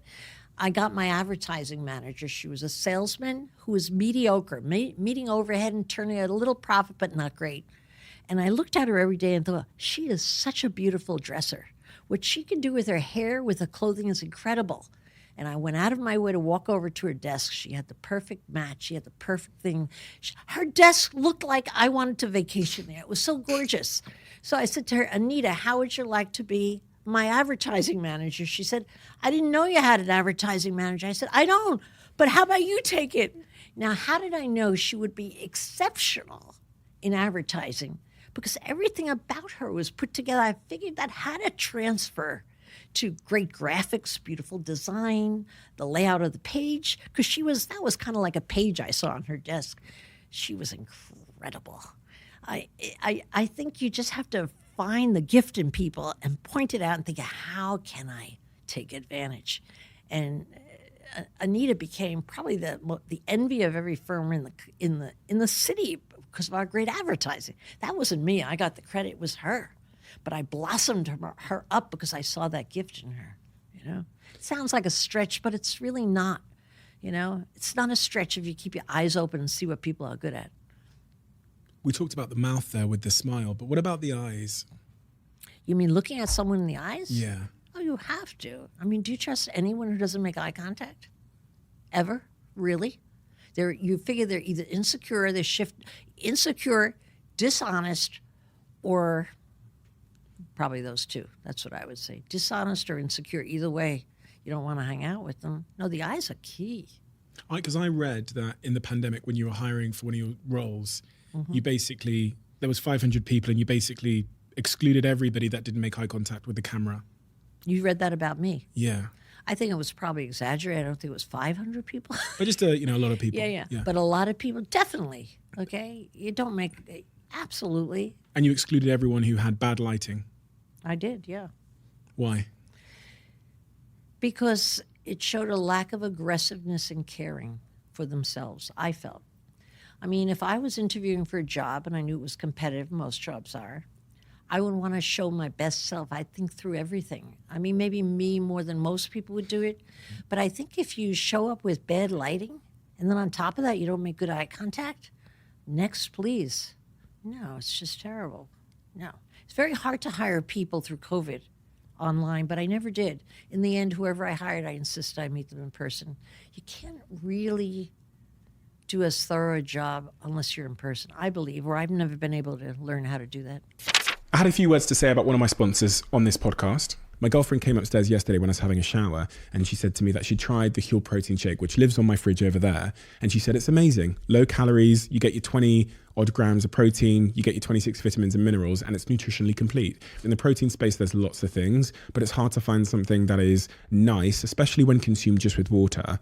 I got my advertising manager. She was a salesman who was mediocre, meeting overhead and turning out a little profit, but not great. And I looked at her every day and thought, she is such a beautiful dresser. What she can do with her hair, with her clothing is incredible. And I went out of my way to walk over to her desk. She had the perfect match. She had the perfect thing. Her desk looked like I wanted to vacation there. It was so gorgeous. So I said to her, Anita, how would you like to be my advertising manager? She said, I didn't know you had an advertising manager. I said, I don't, but how about you take it? Now, how did I know she would be exceptional in advertising? Because everything about her was put together. I figured that had to transfer to great graphics, beautiful design, the layout of the page, because that was kind of like a page I saw on her desk. She was incredible. I think you just have to find the gift in people and point it out and think, how can I take advantage? And Anita became probably the envy of every firm in the city because of our great advertising. That wasn't me. I got the credit. It was her. But I blossomed her up because I saw that gift in her, you know. It sounds like a stretch, but it's really not, you know. It's not a stretch if you keep your eyes open and see what people are good at.
We talked about the mouth there with the smile, but what about the eyes?
You mean looking at someone in the eyes?
Yeah.
Oh, you have to. I mean, do you trust anyone who doesn't make eye contact? Ever? Really? You figure they're either insecure, insecure, dishonest, or probably those two. That's what I would say. Dishonest or insecure. Either way, you don't want to hang out with them. No, the eyes are key.
Because I read that in the pandemic, when you were hiring for one of your roles, you basically, there was 500 people and you basically excluded everybody that didn't make eye contact with the camera.
You read that about me?
Yeah.
I think it was probably exaggerated. I don't think it was 500 people.
But just, a lot of people.
Yeah. But a lot of people, definitely. Okay? You don't make, absolutely.
And you excluded everyone who had bad lighting.
I did, yeah.
Why?
Because it showed a lack of aggressiveness and caring for themselves, I felt. I mean, if I was interviewing for a job and I knew it was competitive, most jobs are, I would want to show my best self. I'd think through everything. I mean, maybe me more than most people would do it. But I think if you show up with bad lighting and then on top of that you don't make good eye contact, next, please. No, it's just terrible. No. It's very hard to hire people through COVID. online, but I never did. In the end, whoever I hired, I insisted I meet them in person. You can't really do as thorough a job unless you're in person, I believe, or I've never been able to learn how to do that.
I had a few words to say about one of my sponsors on this podcast. My girlfriend came upstairs yesterday when I was having a shower, and she said to me that she tried the Huel protein shake, which lives on my fridge over there. And she said, it's amazing. Low calories, you get your 20 odd grams of protein, you get your 26 vitamins and minerals, and it's nutritionally complete. In the protein space, there's lots of things, but it's hard to find something that is nice, especially when consumed just with water.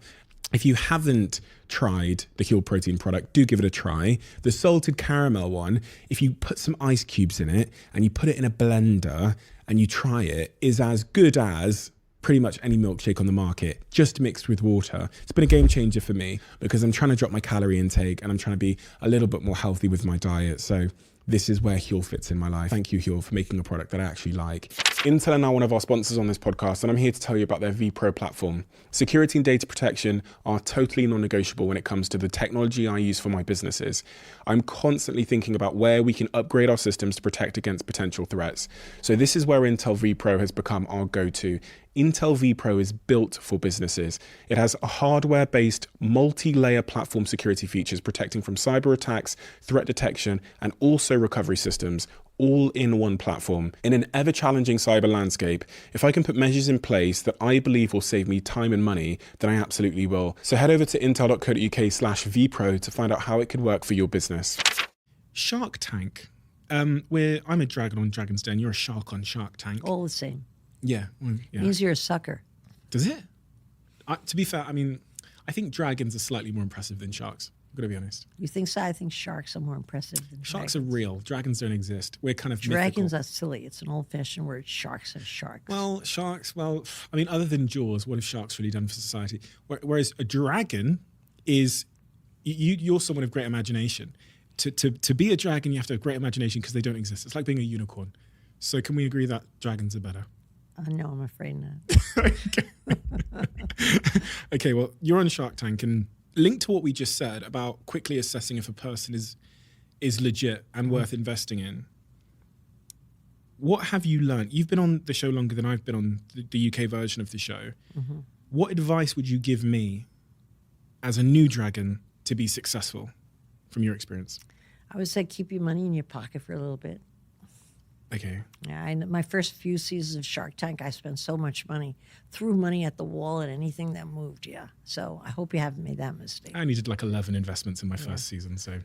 If you haven't tried the Huel protein product, do give it a try. The salted caramel one, if you put some ice cubes in it and you put it in a blender and you try it, is as good as pretty much any milkshake on the market, just mixed with water. It's been a game changer for me because I'm trying to drop my calorie intake and I'm trying to be a little bit more healthy with my diet. So this is where Huel fits in my life. Thank you, Huel, for making a product that I actually like. Intel are now one of our sponsors on this podcast, and I'm here to tell you about their vPro platform. Security and data protection are totally non-negotiable when it comes to the technology I use for my businesses. I'm constantly thinking about where we can upgrade our systems to protect against potential threats. So this is where Intel vPro has become our go-to. Intel vPro is built for businesses. It has a hardware-based multi-layer platform security features protecting from cyber attacks, threat detection, and also recovery systems, all in one platform. In an ever-challenging cyber landscape, if I can put measures in place that I believe will save me time and money, then I absolutely will. So head over to intel.co.uk/vPro to find out how it could work for your business. Shark Tank. I'm a dragon on Dragon's Den. You're a shark on Shark Tank.
All the same.
Yeah. Well, yeah.
Means you're a sucker.
Does it? To be fair, I mean, I think dragons are slightly more impressive than sharks. I've got to be honest.
You think so? I think sharks are more impressive than
Sharks
dragons.
are real. Dragons don't exist. We're kind of
Dragons
mythical.
are silly. It's an old-fashioned word. Sharks are sharks.
Well, sharks, I mean, other than Jaws, what have sharks really done for society? Whereas a dragon is, you're someone of great imagination. To be a dragon, you have to have great imagination because they don't exist. It's like being a unicorn. So can we agree that dragons are better?
No, I'm afraid not.
Okay, well, you're on Shark Tank, and linked to what we just said about quickly assessing if a person is legit and worth investing in. What have you learned? You've been on the show longer than I've been on the UK version of the show. Mm-hmm. What advice would you give me as a new dragon to be successful from your experience?
I would say keep your money in your pocket for a little bit.
Okay.
Yeah, my first few seasons of Shark Tank, I spent so much money, threw money at the wall at anything that moved. Yeah, so I hope you haven't made that mistake.
I only did like 11 investments in my first season, so.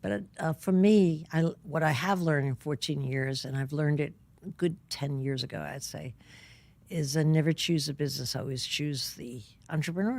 But for me, what I have learned in 14 years, and I've learned it a good 10 years ago, I'd say, is never choose a business. Always choose the entrepreneur.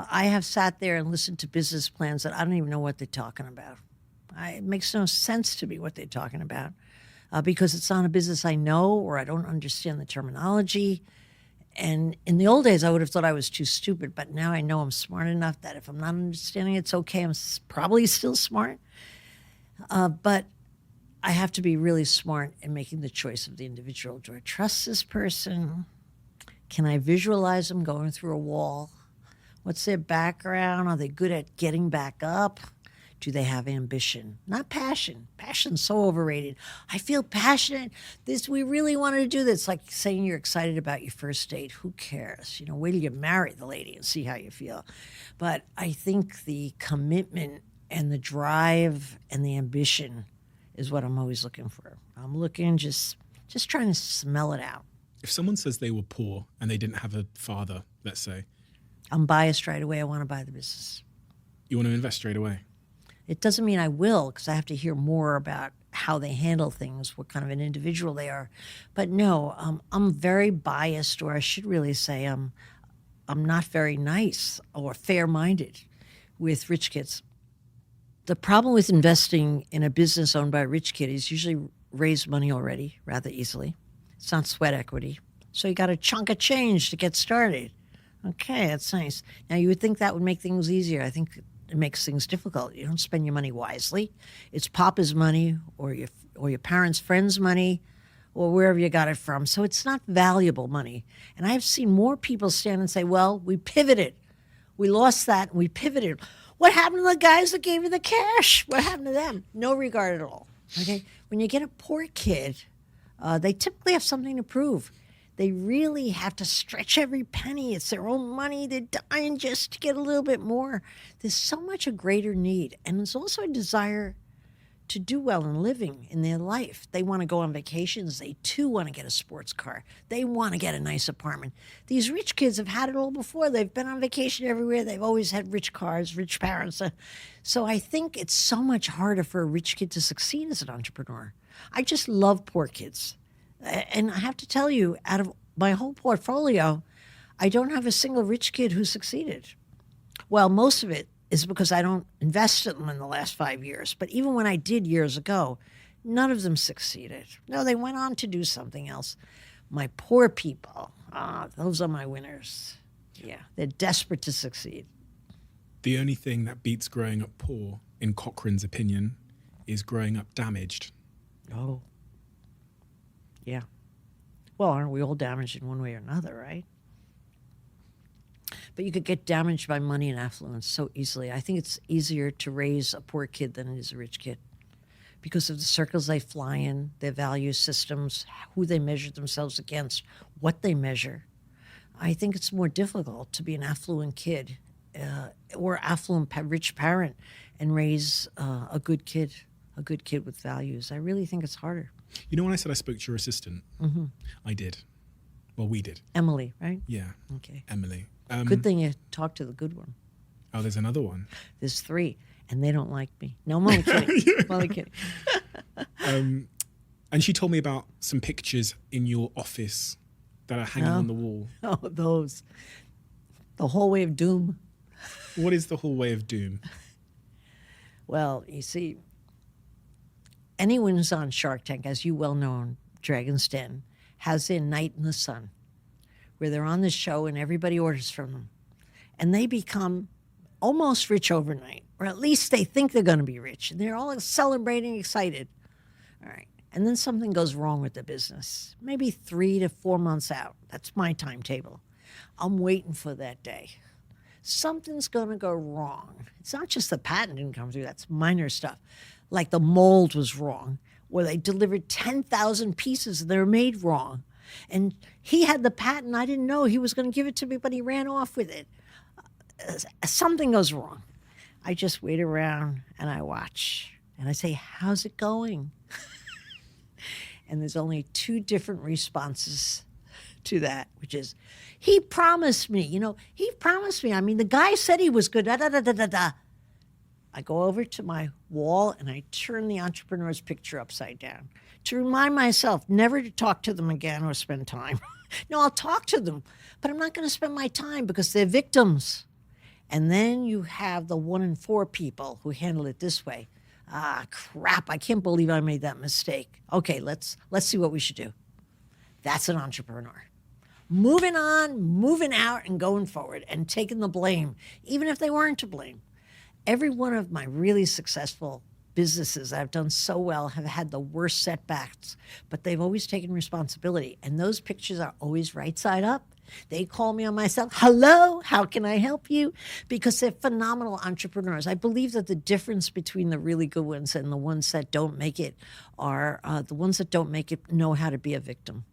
I have sat there and listened to business plans that I don't even know what they're talking about. It makes no sense to me what they're talking about because it's not a business I know or I don't understand the terminology. And in the old days, I would have thought I was too stupid, but now I know I'm smart enough that if I'm not understanding it, it's okay. I'm probably still smart. But I have to be really smart in making the choice of the individual. Do I trust this person? Can I visualize them going through a wall? What's their background? Are they good at getting back up? Do they have ambition? Not passion. Passion's so overrated. I feel passionate. We really wanted to do this. Like saying you're excited about your first date. Who cares? Wait till you marry the lady and see how you feel. But I think the commitment and the drive and the ambition is what I'm always looking for. I'm looking, just trying to smell it out.
If someone says they were poor and they didn't have a father, let's say,
I'm biased right away. I want to buy the business.
you want to invest straight away.
It doesn't mean I will, because I have to hear more about how they handle things, what kind of an individual they are. But no, I'm very biased, or I should really say I'm not very nice or fair-minded with rich kids. The problem with investing in a business owned by a rich kid is usually raise money already rather easily. It's not sweat equity. So you got a chunk of change to get started. Okay, that's nice. Now, you would think that would make things easier. I think it makes things difficult. You don't spend your money wisely. It's Papa's money or your parents' friends' money or wherever you got it from. So it's not valuable money. And I've seen more people stand and say, well, we pivoted. We lost that and we pivoted. What happened to the guys that gave you the cash? What happened to them? No regard at all. Okay? When you get a poor kid, they typically have something to prove. They really have to stretch every penny. It's their own money. They're dying just to get a little bit more. There's so much a greater need. And there's also a desire to do well in living in their life. They want to go on vacations. They, too, want to get a sports car. They want to get a nice apartment. These rich kids have had it all before. They've been on vacation everywhere. They've always had rich cars, rich parents. So I think it's so much harder for a rich kid to succeed as an entrepreneur. I just love poor kids. And I have to tell you, out of my whole portfolio, I don't have a single rich kid who succeeded. Well, most of it is because I don't invest in them in the last 5 years. But even when I did years ago, none of them succeeded. No, they went on to do something else. My poor people, those are my winners. Yeah, they're desperate to succeed.
The only thing that beats growing up poor, in Corcoran's opinion, is growing up damaged.
Oh. Yeah. Well, aren't we all damaged in one way or another, right? But you could get damaged by money and affluence so easily. I think it's easier to raise a poor kid than it is a rich kid because of the circles they fly in, their value systems, who they measure themselves against, what they measure. I think it's more difficult to be an affluent kid or affluent rich parent and raise a good kid with values. I really think it's harder.
You know when I said I spoke to your assistant? Mm-hmm. I did. Well, we did.
Emily, right?
Yeah.
Okay.
Emily.
Good thing you talked to the good one.
Oh, there's another one.
There's 3, and they don't like me. No, I'm only kidding. I'm only kidding.
And she told me about some pictures in your office that are hanging on the wall.
Oh, those. The hallway of doom.
What is the hallway of doom?
Well, you see, anyone who's on Shark Tank, as you well know, Dragon's Den, has their night in the sun, where they're on the show and everybody orders from them. And they become almost rich overnight, or at least they think they're going to be rich. And they're all celebrating, excited. All right. And then something goes wrong with the business, maybe 3 to 4 months out. That's my timetable. I'm waiting for that day. Something's going to go wrong. It's not just the patent didn't come through. That's minor stuff. Like the mold was wrong, or they delivered 10,000 pieces and they were made wrong. And he had the patent. I didn't know he was going to give it to me, but he ran off with it. Something goes wrong. I just wait around and I watch. And I say, how's it going? And there's only 2 different responses to that, which is, he promised me. He promised me. I mean, the guy said he was good. Da, da, da, da, da, da. I go over to my wall and I turn the entrepreneur's picture upside down to remind myself never to talk to them again or spend time. No, I'll talk to them, but I'm not going to spend my time because they're victims. And then you have the 1 in 4 people who handle it this way. Ah, crap, I can't believe I made that mistake. Okay, let's see what we should do. That's an entrepreneur. Moving on, moving out, and going forward and taking the blame, even if they weren't to blame. Every one of my really successful businesses I've done so well have had the worst setbacks, but they've always taken responsibility. And those pictures are always right side up. They call me on my cell. Hello, how can I help you? Because they're phenomenal entrepreneurs. I believe that the difference between the really good ones and the ones that don't make it are the ones that don't make it know how to be a victim.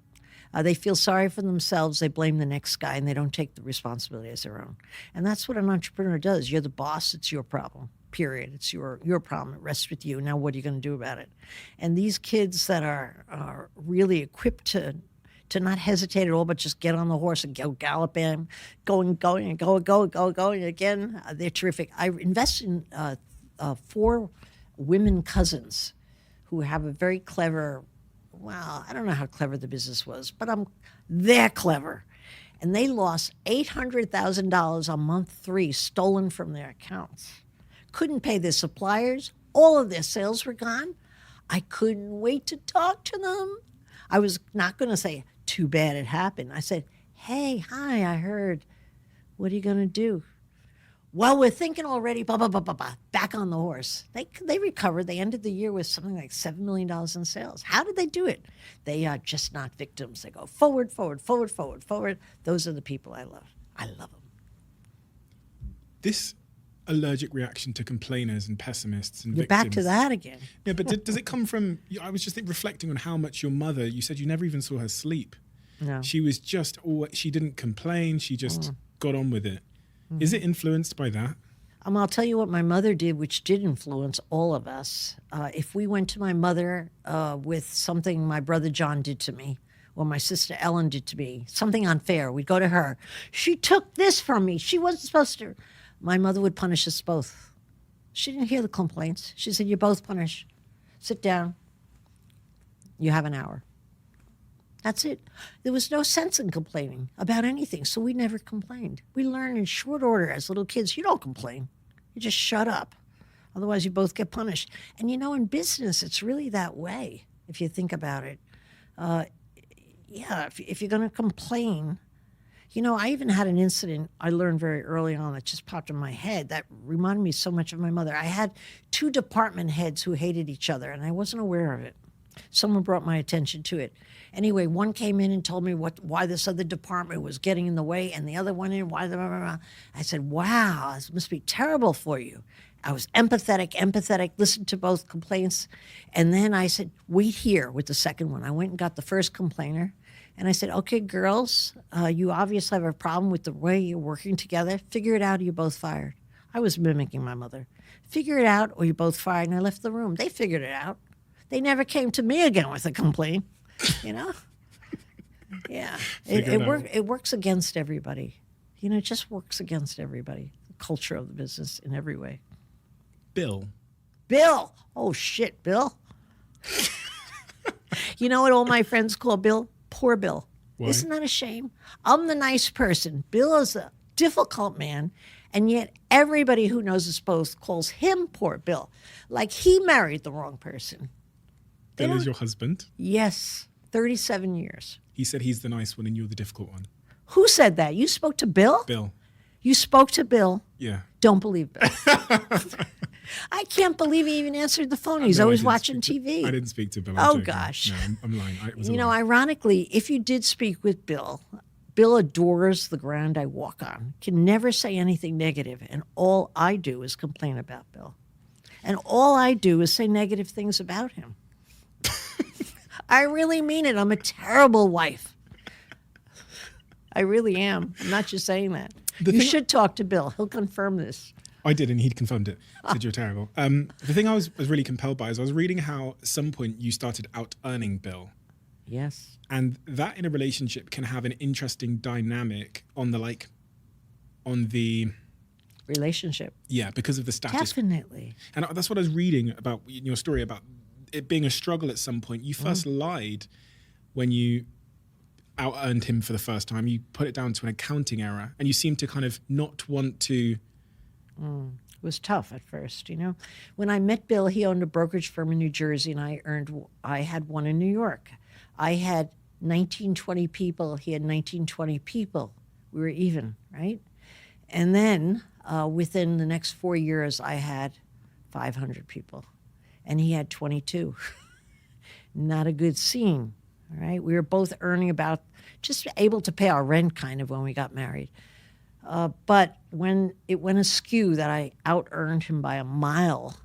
They feel sorry for themselves. They blame the next guy, and they don't take the responsibility as their own. And that's what an entrepreneur does. You're the boss. It's your problem, period. It's your problem. It rests with you. Now what are you going to do about it? And these kids that are really equipped to to not hesitate at all, but just get on the horse and go galloping, going again. They're terrific. I invest in 4 women cousins who have a very clever, well, I don't know how clever the business was, but they're clever. And they lost $800,000 on month 3 stolen from their accounts. Couldn't pay their suppliers. All of their sales were gone. I couldn't wait to talk to them. I was not going to say, too bad it happened. I said, hey, hi, I heard. What are you going to do? Well, we're thinking already, back on the horse. They recovered. They ended the year with something like $7 million in sales. How did they do it? They are just not victims. They go forward. Those are the people I love. I love them.
This allergic reaction to complainers and pessimists and
You're
victims.
back to that again.
Yeah, but does it come from, I was just reflecting on how much your mother, you said you never even saw her sleep.
No.
She was just, she didn't complain. She just got on with it. Is it influenced by that?
I'll tell you what my mother did, which did influence all of us. If we went to my mother with something my brother John did to me, or my sister Ellen did to me, something unfair, we'd go to her. She took this from me. She wasn't supposed to. My mother would punish us both. She didn't hear the complaints. She said, you're both punished. Sit down. You have an hour. That's it. There was no sense in complaining about anything, so we never complained. We learned in short order as little kids, you don't complain. You just shut up. Otherwise, you both get punished. And in business, it's really that way, if you think about it. If you're going to complain, I even had an incident I learned very early on that just popped in my head that reminded me so much of my mother. I had 2 department heads who hated each other, and I wasn't aware of it. Someone brought my attention to it. Anyway, one came in and told me why this other department was getting in the way, and the other went in, why the blah, blah, blah. I said, wow, this must be terrible for you. I was empathetic, listened to both complaints, and then I said, wait here with the second one. I went and got the first complainer, and I said, okay, girls, you obviously have a problem with the way you're working together. Figure it out or you're both fired. I was mimicking my mother. Figure it out or you're both fired, and I left the room. They figured it out. They never came to me again with a complaint, Yeah. It works against everybody. It just works against everybody. The culture of the business in every way.
Bill.
Oh, shit, Bill. You know what all my friends call Bill? Poor Bill.
Why?
Isn't that a shame? I'm the nice person. Bill is a difficult man, and yet everybody who knows us both calls him Poor Bill. Like he married the wrong person.
Bill is your husband?
Yes, 37 years.
He said he's the nice one and you're the difficult one.
Who said that? You spoke to Bill?
Bill.
You spoke to Bill?
Yeah.
Don't believe Bill. I can't believe he even answered the phone. He's always watching TV.
I didn't speak to Bill.
Oh, gosh.
No, I'm lying. It was a lie.
Ironically, if you did speak with Bill, Bill adores the ground I walk on, can never say anything negative, and all I do is complain about Bill. And all I do is say negative things about him. I really mean it. I'm a terrible wife. I really am. I'm not just saying that. You should talk to Bill. He'll confirm this.
I did, and he confirmed it. Said you're terrible. The thing I was really compelled by is I was reading how at some point you started out-earning Bill.
Yes.
And that in a relationship can have an interesting dynamic on the
relationship.
Yeah, because of the status.
Definitely.
And that's what I was reading about in your story about it being a struggle at some point. You first lied when you out-earned him for the first time. You put it down to an accounting error, and you seem to kind of not want to...
It was tough at first, When I met Bill, he owned a brokerage firm in New Jersey, and I had one in New York. I had 1920 people. He had 1920 people. We were even, right? And then within the next 4 years, I had 500 people, and he had 22. Not a good scene, all right? We were both earning about, just able to pay our rent kind of when we got married. But when it went askew that I out-earned him by a mile,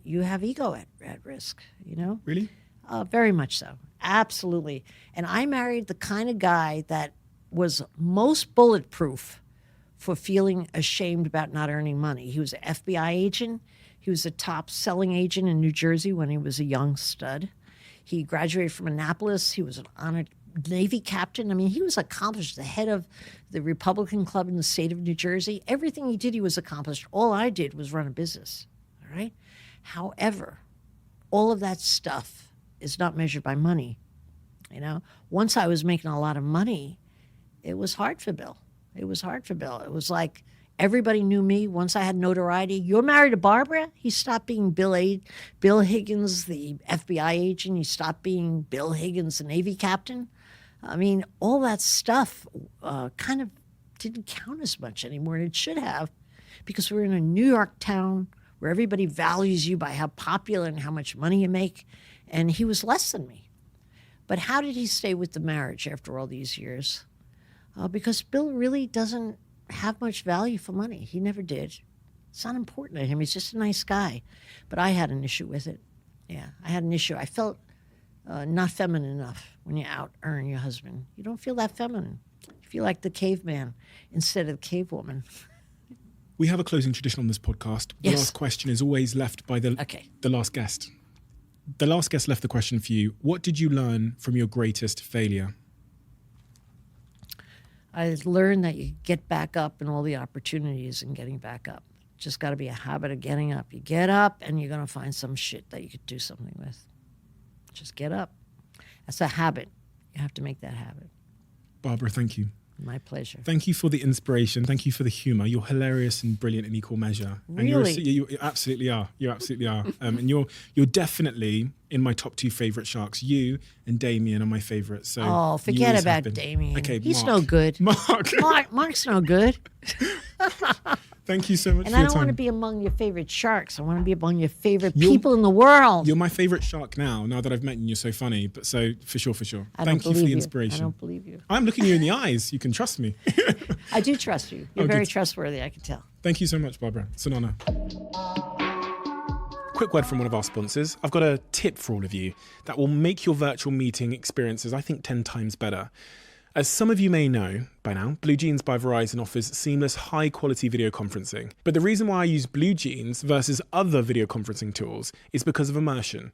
you have ego at risk,
Really?
Very much so. Absolutely. And I married the kind of guy that was most bulletproof for feeling ashamed about not earning money. He was an FBI agent. He was a top selling agent in New Jersey when he was a young stud. He graduated from Annapolis. He was an honored Navy captain. I mean, he was accomplished, the head of the Republican Club in the state of New Jersey. Everything he did, he was accomplished. All I did was run a business, all right? However, all of that stuff is not measured by money, you know? Once I was making a lot of money, it was hard for Bill. It was hard for Bill. It was like everybody knew me. Once I had notoriety, you're married to Barbara? He stopped being Bill Higgins, the FBI agent. He stopped being Bill Higgins, the Navy captain. I mean, all that stuff kind of didn't count as much anymore, and it should have, because we're in a New York town where everybody values you by how popular and how much money you make, and he was less than me. But how did he stay with the marriage after all these years? Because Bill really doesn't have much value for money. He never did. It's not important to him. He's just a nice guy. But I had an issue with it. Yeah, I had an issue. I felt not feminine enough when you out-earn your husband. You don't feel that feminine. You feel like the caveman instead of the cavewoman.
We have a closing tradition on this podcast. The last question is always left by the last guest. The last guest left the question for you. What did you learn from your greatest failure?
I learned that you get back up in all the opportunities and getting back up. Just got to be a habit of getting up. You get up and you're going to find some shit that you could do something with. Just get up. That's a habit. You have to make that habit.
Barbara, thank you.
My pleasure.
Thank you for the inspiration. Thank you for the humor. You're hilarious and brilliant in equal measure.
Really?
And you absolutely are. You absolutely are. And you're definitely in my top two favorite sharks. You and Damien are my favorites. So
forget about Damien.
Okay,
he's
Mark.
no good. Mark's no good.
Thank you so much
and
for your time.
I don't want to be among your favorite sharks. I want to be among your favorite people in the world.
You're my favorite shark now that I've met you. You're so funny. But so for sure. Thank you for the inspiration.
I don't believe you.
I'm looking you in the eyes. You can trust me.
I do trust you. You're very trustworthy, I can tell.
Thank you so much, Barbara. It's an honor. Quick word from one of our sponsors. I've got a tip for all of you that will make your virtual meeting experiences, I think, 10 times better. As some of you may know by now, Blue Jeans by Verizon offers seamless, high-quality video conferencing. But the reason why I use Blue Jeans versus other video conferencing tools is because of immersion.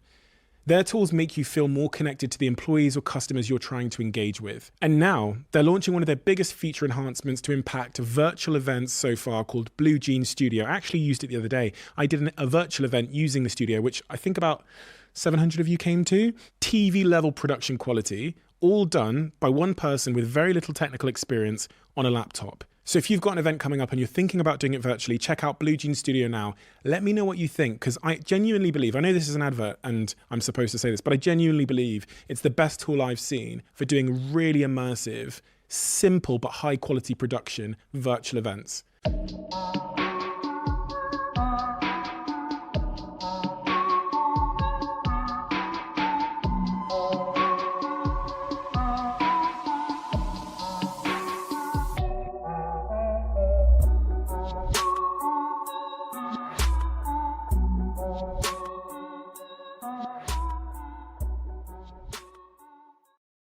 Their tools make you feel more connected to the employees or customers you're trying to engage with. And now, they're launching one of their biggest feature enhancements to impact virtual events so far called Blue Jeans Studio. I actually used it the other day. I did a virtual event using the studio, which I think about 700 of you came to. TV-level production quality, all done by one person with very little technical experience on a laptop. So if you've got an event coming up and you're thinking about doing it virtually, check out Blue Jeans Studio now. Let me know what you think, because I genuinely believe, I know this is an advert and I'm supposed to say this, but I genuinely believe it's the best tool I've seen for doing really immersive, simple but high quality production virtual events.